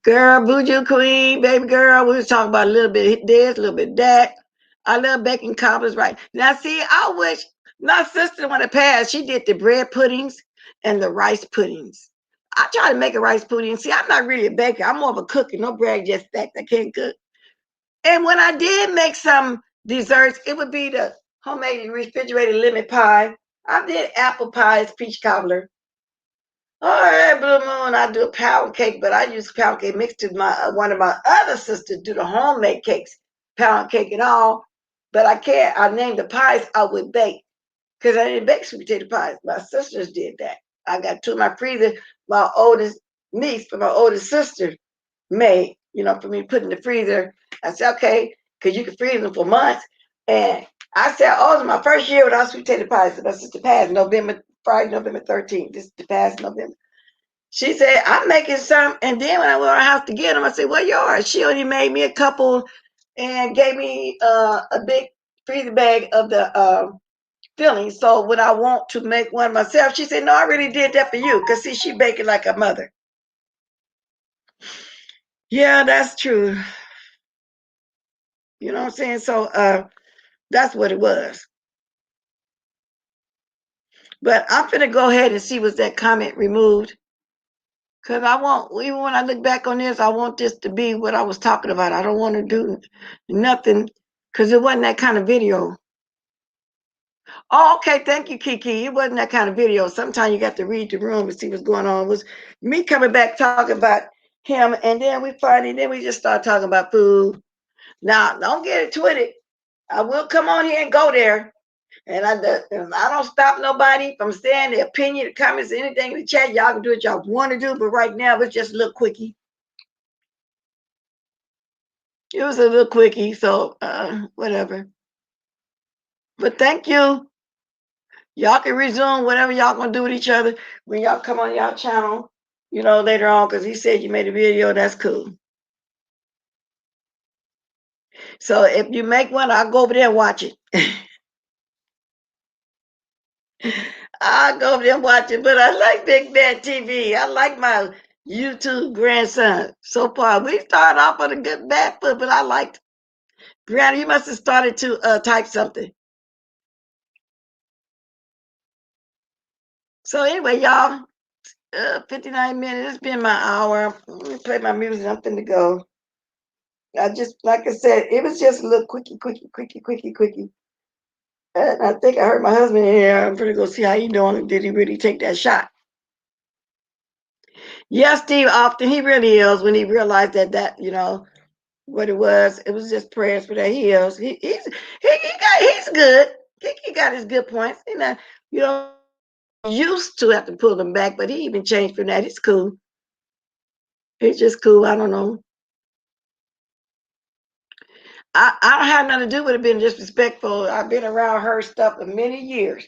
Girl, Buju Queen, baby girl, we was talking about a little bit of this, a little bit of that. I love baking cobblers, right? Now, see, I wish my sister, when it passed, she did the bread puddings and the rice puddings. I try to make a rice pudding. See, I'm not really a baker. I'm more of a cooker. No bread, just stacked. I can't cook. And when I did make some desserts, it would be the homemade refrigerated lemon pie. I did apple pies, peach cobbler. All right, Blue Moon, I do a pound cake, but I use pound cake mixed to my one of my other sisters do the homemade cakes, pound cake and all. But I can't. I named the pies I would bake because I didn't bake sweet potato pies. My sisters did that. I got two in my freezer. My oldest niece for my oldest sister made, for me to put in the freezer. I said, okay, because you can freeze them for months. And I said, oh, it's my first year without sweet potato pies. So my sister passed Friday, November 13th. This is the past November. She said, I'm making some. And then when I went to her house to get them, I said, well, yours. She only made me a couple and gave me a big freezer bag of the fillings. So when I want to make one myself, she said, no, I really did that for you. Because, see, she baking like a mother. Yeah, that's true. You know what I'm saying? So that's what it was. But I'm going to go ahead and see was that comment removed. Because I want, even when I look back on this, I want this to be what I was talking about. I don't want to do nothing because it wasn't that kind of video. Oh, okay. Thank you, Kiki. It wasn't that kind of video. Sometimes you got to read the room and see what's going on. It was me coming back talking about him, and then we just start talking about food. Now, don't get it twisted. I will come on here and go there. And I don't stop nobody from saying their opinion, the comments, anything in the chat. Y'all can do what y'all want to do, but right now it's just a little quickie. It was a little quickie, so whatever. But thank you. Y'all can resume whatever y'all gonna do with each other when y'all come on y'all channel, later on, because he said you made a video. That's cool. So if you make one, I'll go over there and watch it. I'll go over there and watch it. But I like Big Bad TV. I like my YouTube grandson. So far, we started off on a good bad foot, but I liked. Granny, you must have started to type something. So anyway, y'all, 59 minutes. It's been my hour. Let me play my music. I'm finna go. I just, like I said, it was just a little quickie. And I think I heard my husband in here. I'm gonna go see how he doing. Did he really take that shot? Yes, Steve. Often he really is when he realized that what it was. It was just prayers for that he is. He's good. He got his good points. You know, used to have to pull them back, but he even changed from that. It's cool. It's just cool. I don't know. I don't have nothing to do with it being disrespectful. I've been around her stuff for many years.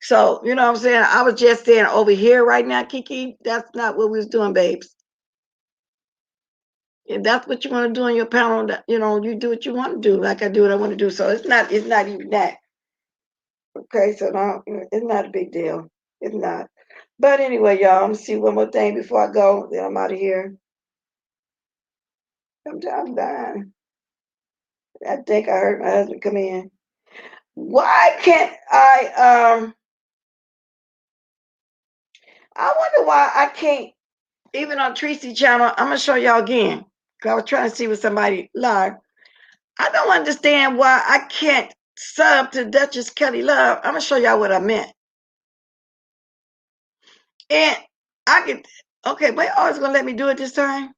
So, you know what I'm saying? I was just saying over here right now, Kiki, that's not what we was doing, babes. If that's what you want to do on your panel, you know, you do what you want to do, like I do what I want to do. So it's not even that. Okay, so no, it's not a big deal. It's not. But anyway, y'all, I'm gonna see one more thing before I go. Then I'm out of here. I'm dying. I think I heard my husband come in. Why can't I wonder why I can't even on Tracy channel. I'm gonna show y'all again. Cause I was trying to see with somebody live. I don't understand why I can't sub to Duchess Kelly Love. I'm gonna show y'all what I meant. And I could okay, wait, oh, it's gonna let me do it this time.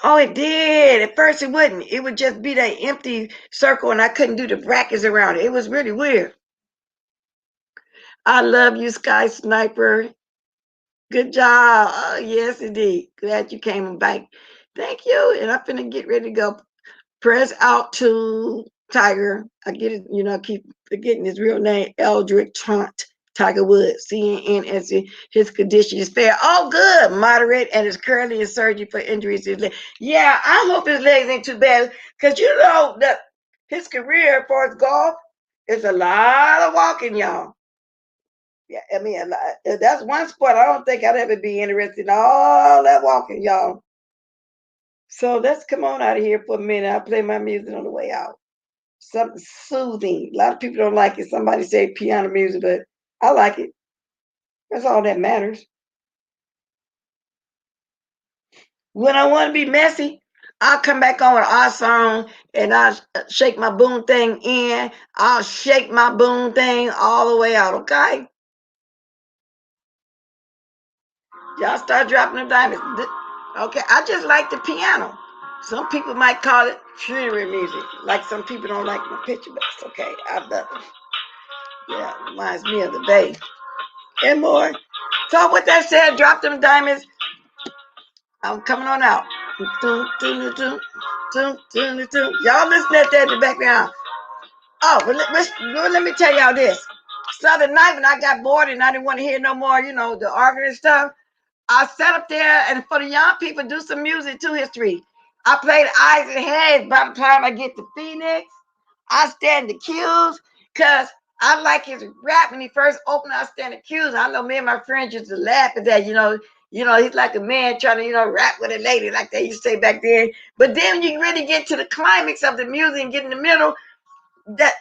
Oh, it did. At first it wouldn't. It would just be that empty circle and I couldn't do the brackets around it. It was really weird. I love you, Sky Sniper. Good job. Oh, yes, indeed. Glad you came back. Thank you. And I'm finna get ready to go. Press out to Tiger. I get it, you know, I keep forgetting his real name, Eldrick Trant. Tiger Woods, CNN, as his condition is fair. Oh, good, moderate, and is currently in surgery for injuries to his leg. Yeah, I hope his legs ain't too bad, because you know that his career for his golf is a lot of walking, y'all. Yeah, I mean, that's one sport I don't think I'd ever be interested in all that walking, y'all. So let's come on out of here for a minute. I'll play my music on the way out. Something soothing. A lot of people don't like it. Somebody say piano music, but I like it. That's all that matters. When I want to be messy, I'll come back on with our song and I'll shake my boom thing in. I'll shake my boom thing all the way out, okay? Y'all start dropping the diamonds. Okay, I just like the piano. Some people might call it funeral music. Like some people don't like my picture, but it's okay. I love it. Yeah, reminds me of the bay. And more. So with that said, drop them diamonds. I'm coming on out. Y'all listen at that in the background. Oh, but let me tell y'all this. So the night when I got bored and I didn't want to hear no more, you know, the arguing stuff, I sat up there and for the young people, do some music to history. I played Eyes and Heads by the time I get to Phoenix. I stand the cues because I like his rap when he first opened. I stand the cues. I know me and my friends used to laugh at that. He's like a man trying to, rap with a lady, like they used to say back then. But then when you really get to the climax of the music and get in the middle, that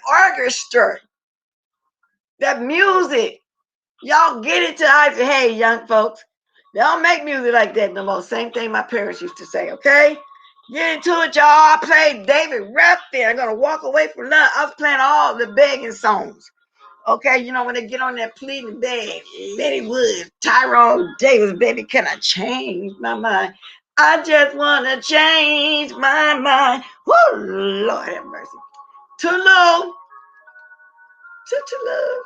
orchestra, that music, y'all get it to Eyes and Hey, young folks. They don't make music like that no more. Same thing my parents used to say, okay? Get into it, y'all. I played David Ruffin. I'm going to walk away from that. I was playing all the begging songs. Okay, when they get on that pleading beg, Betty Wood, Tyrone Davis, baby, can I change my mind? I just want to change my mind. Woo, Lord have mercy. Too low. Too low.